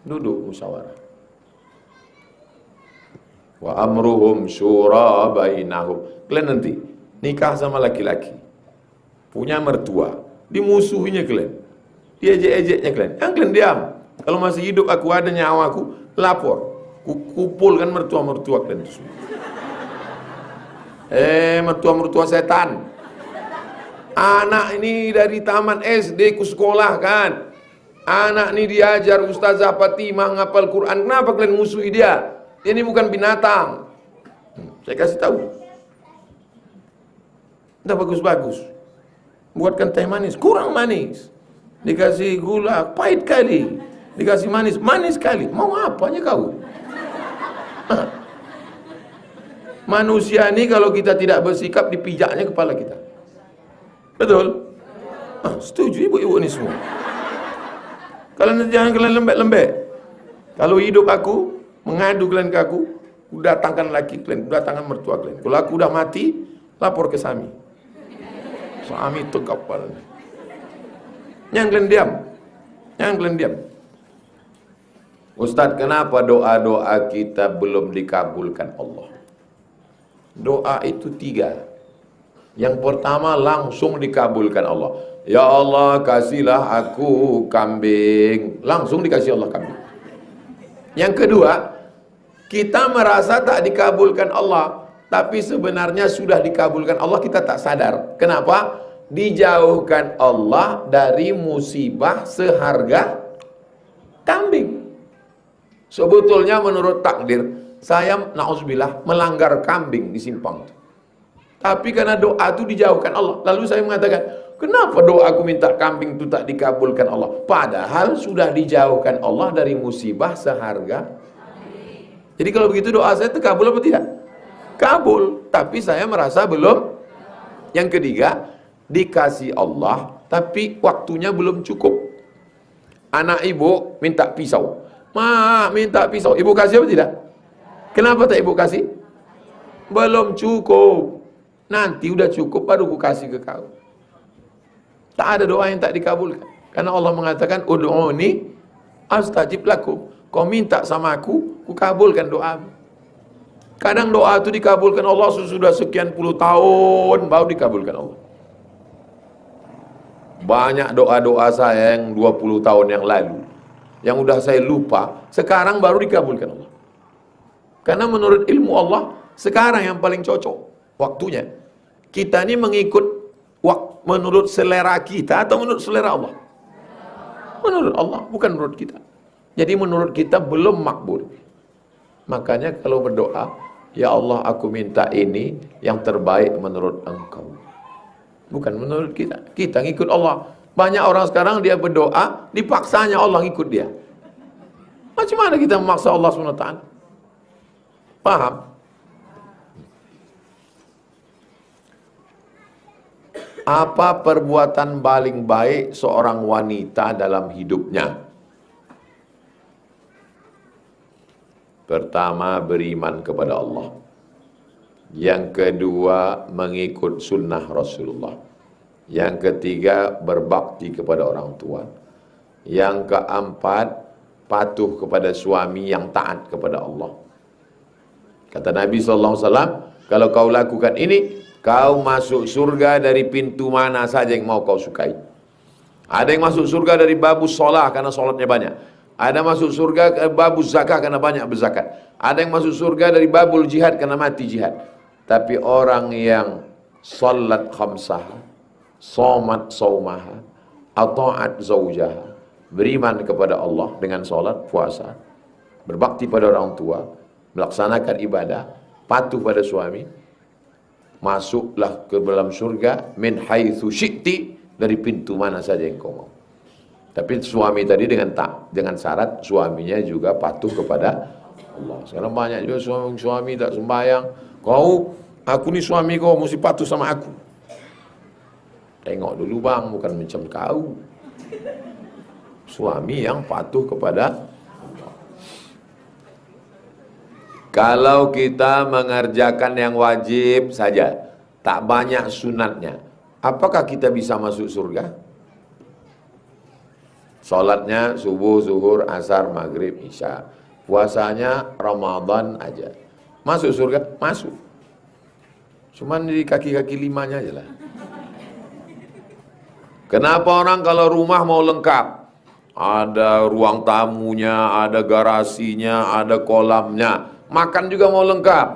Duduk musyawarah. Wa amruhum syura bainahum. Kalian nanti nikah sama laki-laki, punya mertua, dimusuhinya kalian, diejek-ejeknya kalian. Yang kalian diam. Kalau masih hidup aku, ada nyawa aku, lapor. Kumpulkan mertua-mertua kalian itu semua. Mertua-mertua setan. Anak ini dari taman SD ku sekolah kan. Anak ini diajar Ustazah Fatimah ngapal Quran. Kenapa kalian musuhi dia? Ini bukan binatang. Saya kasih tahu. Udah bagus-bagus. Buatkan teh manis, kurang manis. Dikasih gula, pahit kali. Dikasih manis, manis kali. Mau apanya kau? Manusia ini kalau kita tidak bersikap, dipijaknya kepala kita. Betul? Setuju ibu-ibu ini semua. Kalian jangan kalian lembek-lembek. Kalau hidup aku, mengadu kalian ke aku, datangkan laki kalian, datangkan mertua kalian. Kalau aku udah mati, lapor ke Sami. Sami tegap kepalanya. Jangan kalian diam. Jangan kalian diam. Ustadz, kenapa doa-doa kita belum dikabulkan Allah? Doa itu 3. Yang pertama langsung dikabulkan Allah. Ya Allah, kasihlah aku kambing. Langsung dikasih Allah kambing. Yang kedua, kita merasa tak dikabulkan Allah, tapi sebenarnya sudah dikabulkan Allah, kita tak sadar. Kenapa? Dijauhkan Allah dari musibah seharga kambing. Sebetulnya menurut takdir, saya na'udzubillah melanggar kambing di simpang. Tapi karena doa itu dijauhkan Allah. Lalu saya mengatakan, kenapa doa aku minta kambing itu tak dikabulkan Allah? Padahal sudah dijauhkan Allah dari musibah seharga. Jadi kalau begitu doa saya terkabul apa tidak? Kabul. Tapi saya merasa belum. Yang ketiga, dikasih Allah, tapi waktunya belum cukup. Anak ibu minta pisau. Ma, minta pisau. Ibu kasih apa tidak? Kenapa tak ibu kasih? Belum cukup. Nanti udah cukup baru ku kasih ke kau. Tak ada doa yang tak dikabulkan. Karena Allah mengatakan, ud'uni astajib lakum. Kau minta sama aku, ku kabulkan doamu. Kadang doa itu dikabulkan Allah sudah sekian puluh tahun baru dikabulkan Allah. Banyak doa-doa saya yang 20 tahun yang lalu, yang udah saya lupa, sekarang baru dikabulkan Allah. Karena menurut ilmu Allah, sekarang yang paling cocok waktunya. Kita ini mengikut menurut selera kita atau menurut selera Allah? Menurut Allah, bukan menurut kita. Jadi menurut kita belum makbul. Makanya kalau berdoa, ya Allah aku minta ini yang terbaik menurut Engkau. Bukan menurut kita. Kita ngikut Allah. Banyak orang sekarang dia berdoa, dipaksanya Allah ngikut dia. Macam mana kita memaksa Allah SWT? Paham? Apa perbuatan paling baik seorang wanita dalam hidupnya? Pertama, beriman kepada Allah. Yang kedua, mengikut sunnah Rasulullah. Yang ketiga, berbakti kepada orang tua. Yang keempat, patuh kepada suami yang taat kepada Allah. Kata Nabi SAW, kalau kau lakukan ini, kau masuk surga dari pintu mana saja yang mau kau sukai. Ada yang masuk surga dari babus sholat karena sholatnya banyak. Ada masuk surga babus zakat karena banyak berzakat. Ada yang masuk surga dari babul jihad karena mati jihad. Tapi orang yang salat khamsaha, somat saumaha, ata'at zawjaha, beriman kepada Allah dengan salat, puasa, berbakti pada orang tua, melaksanakan ibadah, patuh pada suami, masuklah ke dalam surga min haitsu syi'ti, dari pintu mana saja yang kau mau. Tapi suami tadi dengan syarat suaminya juga patuh kepada Allah. Sekarang banyak juga suami tak sembahyang. Aku ni suami kau, mesti patuh sama aku. Tengok dulu bang, bukan macam kau. Suami yang patuh kepada Allah. Kalau kita mengerjakan yang wajib saja, tak banyak sunatnya, apakah kita bisa masuk surga? Salatnya subuh, zuhur, asar, maghrib, isya. Puasanya Ramadan aja. Masuk surga? Masuk. Cuman di kaki-kaki limanya aja lah. Kenapa orang kalau rumah mau lengkap? Ada ruang tamunya, ada garasinya, ada kolamnya. Makan juga mau lengkap.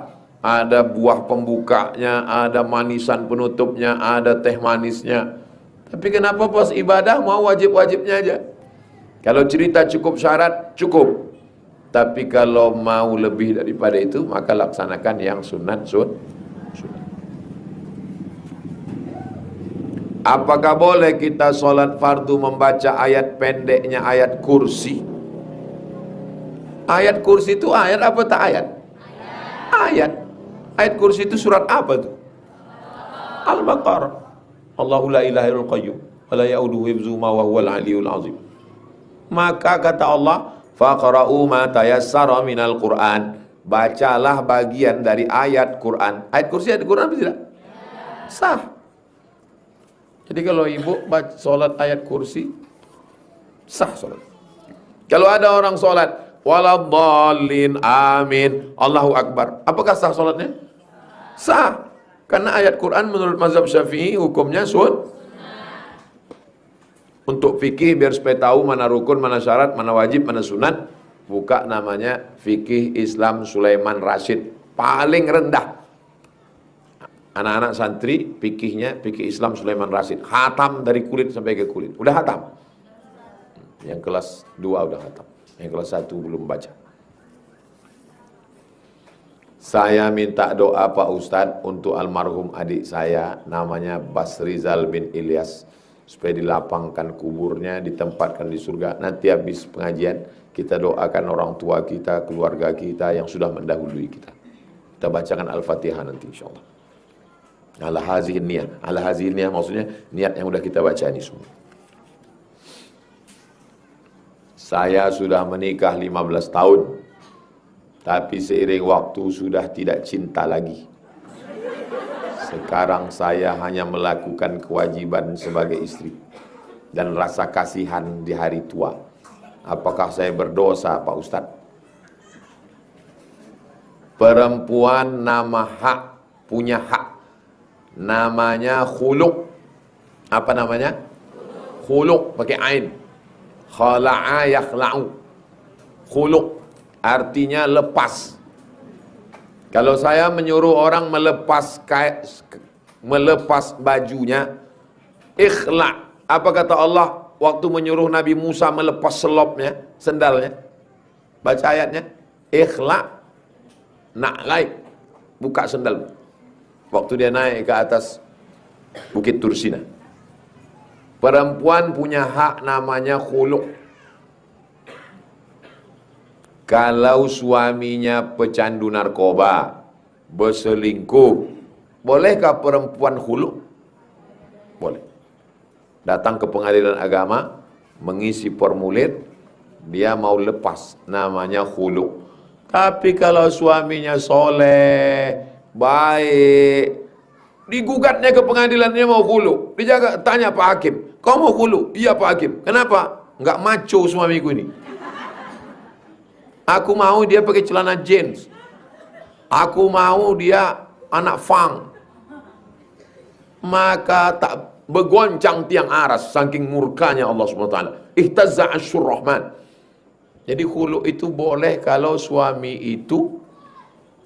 ada buah pembukanya, ada manisan penutupnya, ada teh manisnya. Tapi kenapa pas ibadah mau wajib-wajibnya aja? Kalau cerita cukup syarat, cukup. Tapi kalau mau lebih daripada itu, maka laksanakan yang sunat. Apakah boleh kita sholat fardu membaca ayat pendeknya ayat kursi? Ayat kursi itu ayat apa tak ayat? Ayat. Ayat kursi itu surat apa tuh? Al-Baqarah. Allahu la ilaha illal qayyum wa la ya'uduhu hifzuhuma wa huwal aliyyul azim. Maka kata Allah, faqra'u ma tayassara minal Qur'an. Bacalah bagian dari ayat Quran. Ayat kursi ayat Quran apa tidak? Sah. Jadi kalau ibu baca solat ayat kursi, sah solat. Kalau ada orang solat, waladhdallin amin, Allahu Akbar, apakah sah solatnya? Sah. Karena ayat Quran menurut mazhab Syafi'i hukumnya Untuk fikih biar supaya tahu mana rukun, mana syarat, mana wajib, mana sunat, buka namanya fikih Islam Sulaiman Rasyid, paling rendah. Anak-anak santri fikihnya fikih Islam Sulaiman Rasyid, khatam dari kulit sampai ke kulit, udah khatam. Yang kelas 2 udah khatam, yang kelas 1 belum baca. Saya minta doa Pak Ustadz untuk almarhum adik saya, namanya Basrizal bin Ilyas, supaya dilapangkan kuburnya, ditempatkan di surga. Nanti habis pengajian kita doakan orang tua kita, keluarga kita yang sudah mendahului kita. Kita bacakan Al-Fatihah nanti insyaallah. Ala hazihin niyah. Ala hazihin niyah maksudnya niat yang udah kita baca ini semua. Saya sudah menikah 15 tahun. Tapi seiring waktu sudah tidak cinta lagi. Sekarang saya hanya melakukan kewajiban sebagai istri dan rasa kasihan di hari tua. Apakah saya berdosa Pak Ustadz? Perempuan punya hak. Namanya khuluq. Apa namanya? Khuluq pakai ain. Khala'a yakhla'u. Khuluq artinya lepas. Kalau saya menyuruh orang melepas bajunya, ikhla'. Apa kata Allah waktu menyuruh Nabi Musa melepas selopnya, sendalnya? Baca ayatnya. Ikhla' na'lai. Buka sendal. Waktu dia naik ke atas Bukit Tursina. Perempuan punya hak namanya khuluq. Kalau suaminya pecandu narkoba, berselingkuh, bolehkah perempuan khuluq? Boleh. Datang ke pengadilan agama, mengisi formulir, dia mau lepas, namanya khuluq. Tapi kalau suaminya soleh, baik, digugatnya ke pengadilannya mau khulu, dijaga, tanya Pak Hakim, kau mau khulu? Iya Pak Hakim. Kenapa? Enggak maco suamiku ini. Aku mau dia pakai celana jeans. Aku mau dia anak fang. Maka tak bergoncang tiang aras saking murkanya Allah SWT. Ihtazza asyur rahman. Jadi khulu itu boleh kalau suami itu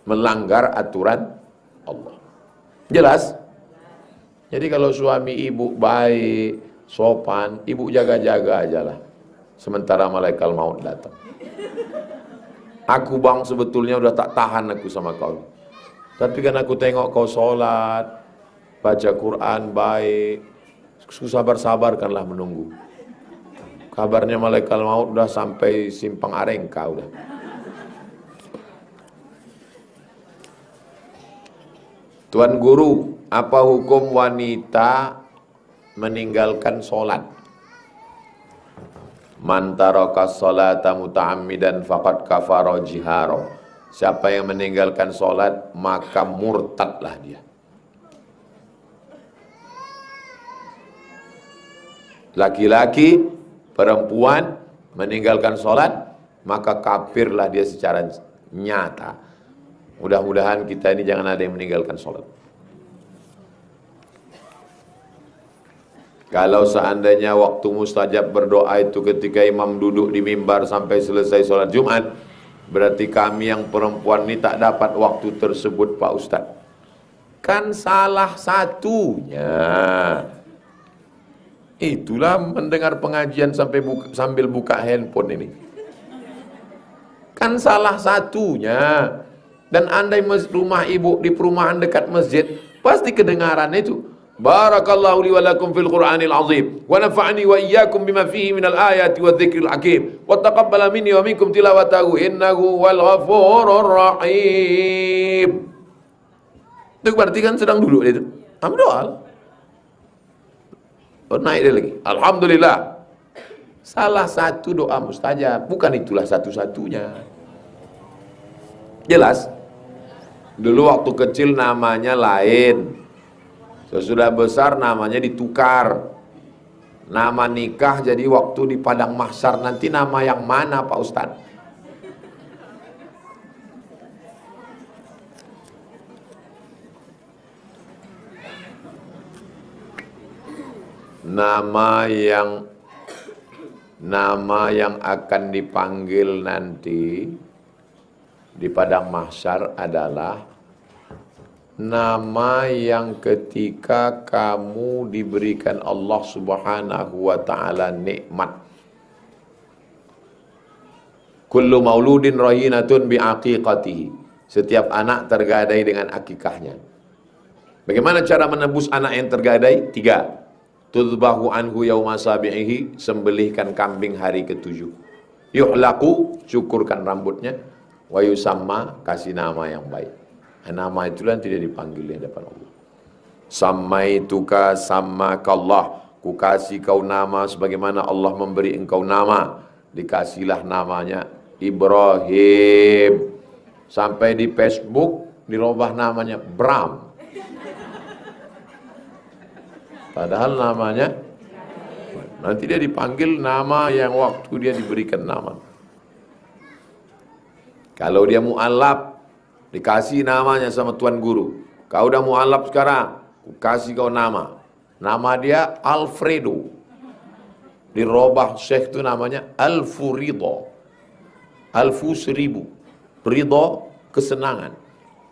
melanggar aturan Allah. Jelas? Jadi kalau suami ibu baik, sopan, ibu jaga-jaga ajalah. Sementara malaikat maut datang. Aku bang sebetulnya udah tak tahan aku sama kau. Tapi kan aku tengok kau sholat, baca Quran baik, sabar-sabarkanlah menunggu. Kabarnya malaikat maut udah sampai Simpang Arengka udah. Tuan Guru, apa hukum wanita meninggalkan sholat? Man taraka sholata muta'ammidan faqad kafara jihara. Siapa yang meninggalkan sholat maka murtadlah dia. Laki-laki, perempuan meninggalkan sholat maka kafirlah dia secara nyata. Mudah-mudahan kita ini jangan ada yang meninggalkan sholat. Kalau seandainya waktu mustajab berdoa itu ketika imam duduk di mimbar sampai selesai sholat Jumat, Berarti kami yang perempuan ini tak dapat waktu tersebut Pak Ustadz. Kan salah satunya. Itulah mendengar pengajian sambil buka handphone ini. Kan salah satunya. Dan andai rumah ibu di perumahan dekat masjid, pasti kedengaran itu. Barakallahu li wa lakum fil Qur'anil azim wa nafa'ani wa iyyakum bima fihi minal ayati wa dzikril hakim wa taqabbala minni wa minkum tilawatahu innahu wal ghafurur rahim. Itu berarti kan sedang duduk itu. Alhamdulillah. Naik dia lagi. Alhamdulillah. Salah satu doa mustajab, bukan itulah satu-satunya. Jelas? Dulu waktu kecil namanya lain. Sesudah besar namanya ditukar. Nama nikah jadi waktu di padang mahsyar nanti nama yang mana Pak Ustadz? Nama yang akan dipanggil nanti di padang mahsyar adalah nama yang ketika kamu diberikan Allah Subhanahu wa taala nikmat. Kullu mauludin rahinatun biaqiqatihi. Setiap anak tergadai dengan akikahnya. Bagaimana cara menebus anak yang tergadai? 3. Tudbahu anhu yauma sabi'ihi, sembelihkan kambing hari ke-7. Yuhlaqu, cukurkan rambutnya. Wa yusamma, kasih nama yang baik. Nama itulah yang tidak dipanggil di hadapan Allah. Sammaituka sammakallah, ku kasih kau nama sebagaimana Allah memberi engkau nama. Dikasihlah namanya Ibrahim. Sampai di Facebook dirubah namanya Bram. Padahal namanya, nanti dia dipanggil nama yang waktu dia diberikan nama. Kalau dia mu'alaf, dikasih namanya sama tuan guru. Kau udah mu'alaf sekarang, ku kasih kau nama. Nama dia Alfredo. Dirubah syekh itu namanya Alfurido. Alfu 1000. Ridho, kesenangan.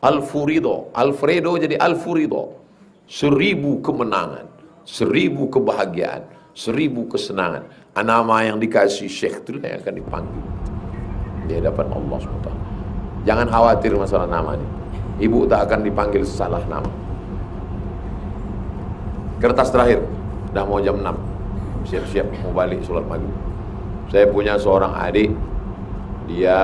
Alfurido. Alfredo jadi Alfurido. 1000 kemenangan. 1000 kebahagiaan. 1000 kesenangan. Nama yang dikasih syekh itu yang akan dipanggil di hadapan Allah SWT. Jangan khawatir masalah nama ini. Ibu tak akan dipanggil salah nama. Kertas terakhir. Dah mau jam 6. Siap-siap mau balik sholat maghrib. Saya punya seorang adik. Dia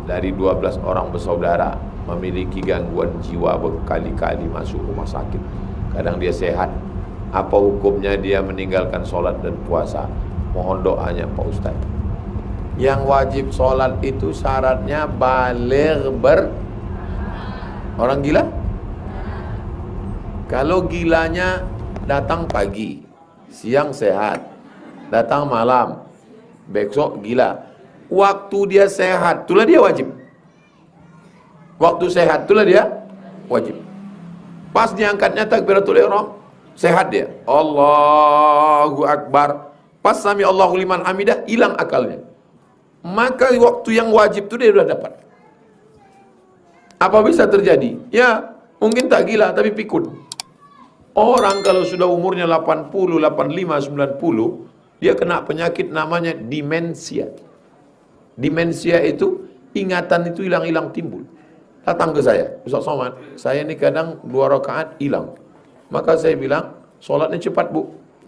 dari 12 orang bersaudara, memiliki gangguan jiwa, berkali-kali masuk rumah sakit. Kadang dia sehat. Apa hukumnya dia meninggalkan sholat dan puasa? Mohon doanya Pak Ustaz. Yang wajib sholat itu syaratnya baligh orang gila? Kalau gilanya datang pagi, siang sehat, datang malam, besok gila. Waktu dia sehat, itulah dia wajib. Waktu sehat, itulah dia wajib. Pas diangkatnya takbiratul ihram, sehat dia. Allahu Akbar. Pas sami Allahu liman hamidah, hilang akalnya. Maka waktu yang wajib itu dia sudah dapat. Apa bisa terjadi? Ya, mungkin tak gila tapi pikun. Orang kalau sudah umurnya 80, 85, 90, dia kena penyakit namanya demensia. Demensia itu, ingatan itu hilang-hilang timbul. Datang ke saya, Ustaz Somad, saya ini kadang 2 rakaat hilang. Maka saya bilang, sholatnya cepat bu.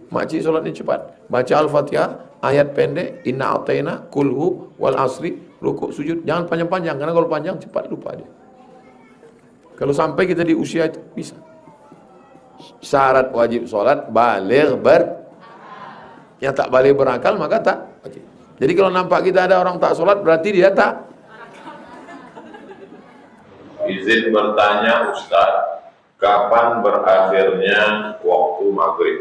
Makcik sholatnya cepat. Baca Al-Fatihah, ayat pendek, inna a'tayna, kulhu, wal asri, rukuk, sujud. Jangan panjang-panjang, karena kalau panjang cepat lupa dia. Kalau sampai kita di usia itu, bisa. Syarat wajib sholat, baligh yang tak baligh berakal, maka tak wajib. Jadi kalau nampak kita ada orang tak sholat, berarti dia tak. Izin bertanya Ustaz, kapan berakhirnya waktu maghrib?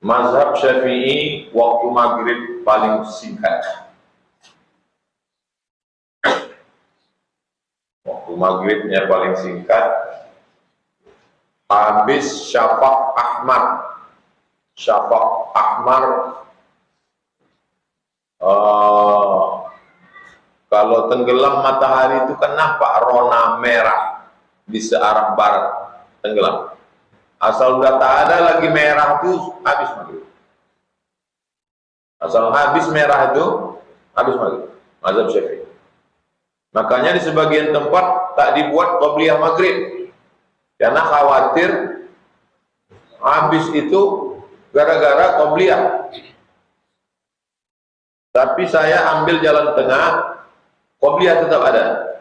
Mazhab Syafi'i waktu maghrib paling singkat. Waktu maghribnya paling singkat habis syafaq ahmar. Syafaq ahmar Oh, kalau tenggelam matahari itu kan nampak rona merah di searah barat tenggelam. Asal udah tak ada lagi merah itu habis maghrib. Asal habis merah itu habis maghrib. Mazhab Syafi'i. Makanya di sebagian tempat tak dibuat qabliyah maghrib karena khawatir habis itu gara-gara qabliyah. Tapi saya ambil jalan tengah, qabliyah tetap ada.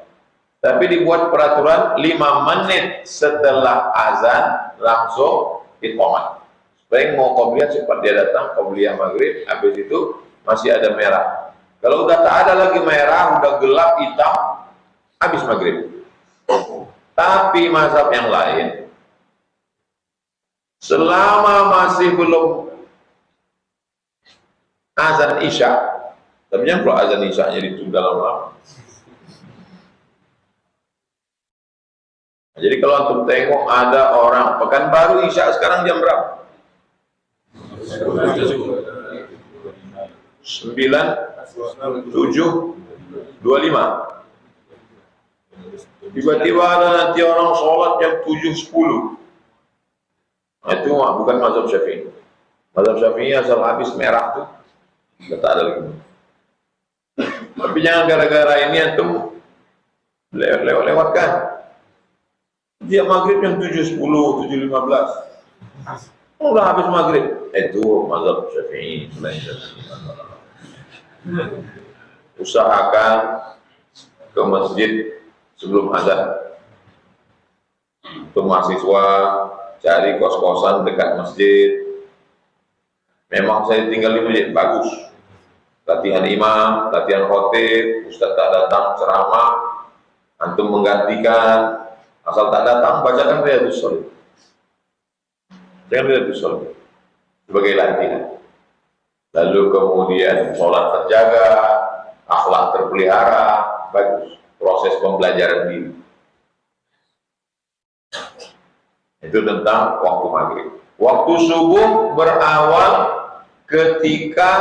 Tapi dibuat peraturan 5 menit setelah azan langsung iqamah. Supaya mau qabliyah cepat dia datang, qabliyah maghrib, habis itu masih ada merah. Kalau udah tak ada lagi merah, udah gelap hitam, habis maghrib. Tapi mazhab yang lain, selama masih belum azan isya, tapi yang kalau azan isya-nya ditunda lama. Jadi kalau antum tengok ada orang Pekanbaru isya sekarang jam berapa? 9:07:25. Tiba-tiba ada nanti orang sholat jam 7:10. Nah, itu bukan mazhab Syafi'i. Mazhab Syafi'i asal habis merah tuh nggak ada lagi. Tapi jangan gara-gara ini antum lewatkan. Dia maghrib jam 7:10, 7:15. Udah habis maghrib. Itu mazhab Syafi'i. Usahakan ke masjid sebelum azan. Untuk mahasiswa cari kos-kosan dekat masjid. Memang saya tinggal di masjid bagus. Latihan imam, latihan khotib, ustaz tak datang ceramah, antum menggantikan. Asal tak datang bacakan Riyadhus Shalihin. Jangan Riyadhus Shalihin sebagai latihan. Lalu kemudian sholat terjaga, akhlak terpelihara, bagus. Proses pembelajaran diri. Itu tentang waktu maghrib. Waktu subuh berawal ketika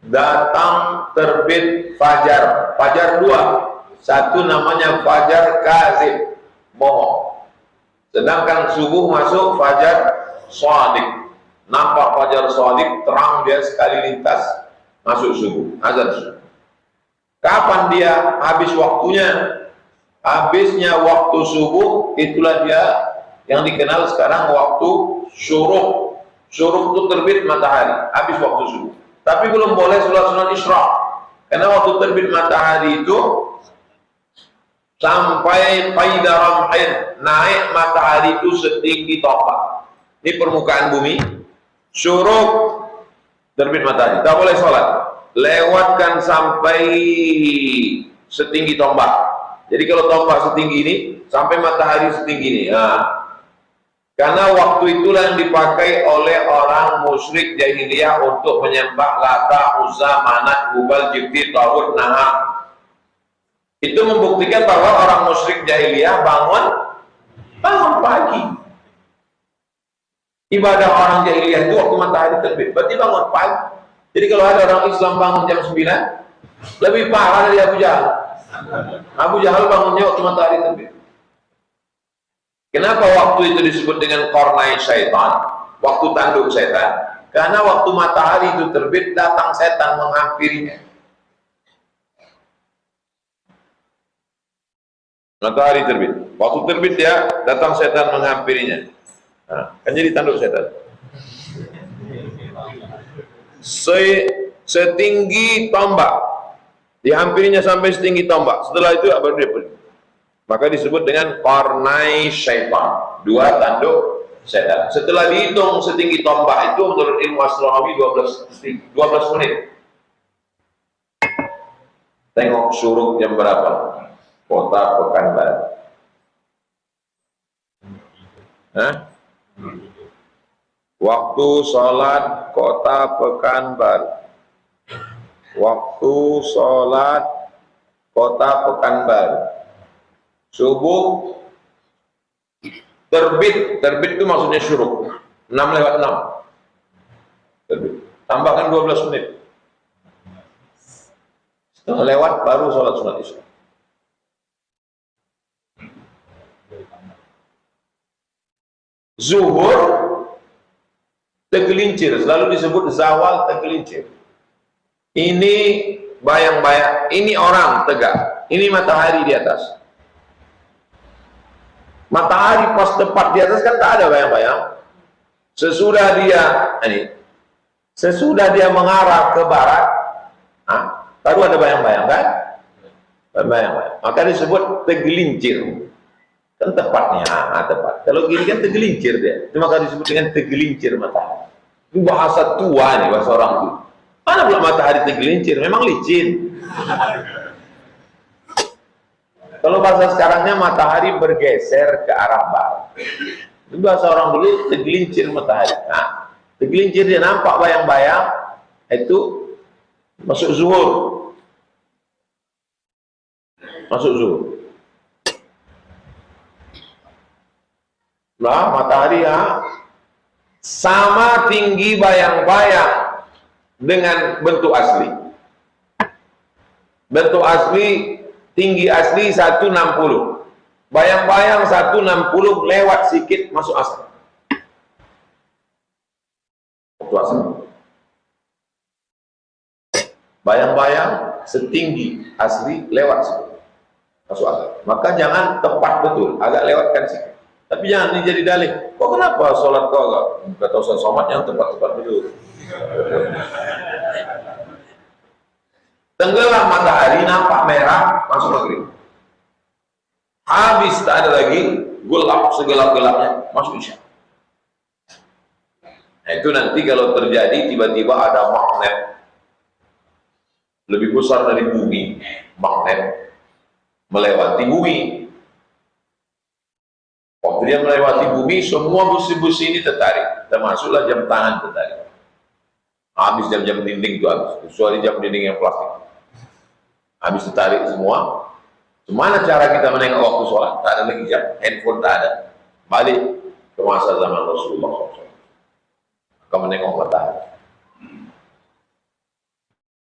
datang terbit fajar. Fajar 2. Satu namanya fajar kazib, bohong. Sedangkan subuh masuk fajar shadiq. Nampak fajar shadiq, terang dia sekali lintas masuk subuh, azan subuh. Kapan dia habis waktunya? Habisnya waktu subuh itulah dia yang dikenal sekarang waktu syuruk. Syuruk itu terbit matahari, habis waktu subuh. Tapi belum boleh sholat sunat isyraq. Karena waktu terbit matahari itu sampai qaida ramhin, naik matahari itu setinggi tombak. Ini permukaan bumi. Syuruk terbit matahari, tak boleh sholat. Lewatkan sampai setinggi tombak. Jadi kalau tombak setinggi ini sampai matahari setinggi ini. Nah, karena waktu itulah yang dipakai oleh orang musyrik jahiliyah untuk menyembah Lata, Uzza, Manat, Hubal, Jibti, Tawud, Naha. Itu membuktikan bahwa orang musyrik jahiliyah bangun pagi. Ibadah orang jahiliyah itu waktu matahari terbit, berarti bangun pagi. Jadi kalau ada orang Islam bangun jam 9, lebih parah dari Abu Jahal. Abu Jahal bangunnya waktu matahari terbit. Kenapa waktu itu disebut dengan qarnai syaitan, waktu tanduk setan? Karena waktu matahari itu terbit, datang setan menghampirinya. Matahari terbit, waktu terbit dia datang setan menghampirinya. Nah, kan jadi tanduk setan. Setinggi tombak, dihampirinya sampai setinggi tombak. Setelah itu baru dia pergi. Maka disebut dengan qarnai syaitan, 2 tanduk setan. Setelah dihitung setinggi tombak itu menurut ilmu astronomi 12 menit. Tengok syuruk jam berapa? Kota Pekanbaru. Waktu sholat kota Pekanbaru. Waktu sholat kota Pekanbaru. Subuh terbit itu maksudnya syuruk. 6 lewat 6. Terbit. Tambahkan 12 menit. lewat baru sholat sunat isya. Zuhur tergelincir, selalu disebut zawal tergelincir. Ini bayang-bayang, ini orang tegak, ini matahari di atas. Matahari pas tepat di atas kan tak ada bayang-bayang. Sesudah dia mengarah ke barat, baru ada bayang-bayang kan? Bayang-bayang. Maka disebut tergelincir. Kan tepatnya, tepat. Kalau gini kan tergelincir dia. Itu maka disebut dengan tergelincir matahari. Itu bahasa tua nih, bahasa orang tua. Mana pula matahari tergelincir? Memang licin. Kalau bahasa sekarangnya matahari bergeser ke arah barat. Itu bahasa orang dulu tergelincir matahari. Nah, tergelincir dia nampak bayang-bayang, itu masuk zuhur. Masuk zuhur. Nah, matahari sama tinggi bayang-bayang dengan bentuk asli. Bentuk asli, tinggi asli 160. Bayang-bayang 160 lewat sedikit masuk asli. Bentuk asli. Bayang-bayang setinggi asli lewat sedikit masuk asli. Maka jangan tepat betul, agak lewatkan sedikit. Tapi jangan jadi dalih. Kok kenapa sholat kau agak? Kata Ustaz Somad yang tepat-tepat dulu. Tenggelam matahari, nampak merah, masuk maghrib. Habis tak ada lagi, gelap segelap-gelapnya, masuk isya. Nah, itu nanti kalau terjadi tiba-tiba ada magnet lebih besar dari bumi, magnet melewati bumi. Waktu dia melewati bumi, semua busi-busi ini tertarik, termasuklah jam tangan tertarik. Habis jam-jam dinding itu habis, kecuali jam dinding yang plastik. Habis tertarik semua. Gimana cara kita menengok waktu sholat? Tak ada lagi jam, handphone tak ada. Balik ke masa zaman Rasulullah SAW. Akan menengok matahari.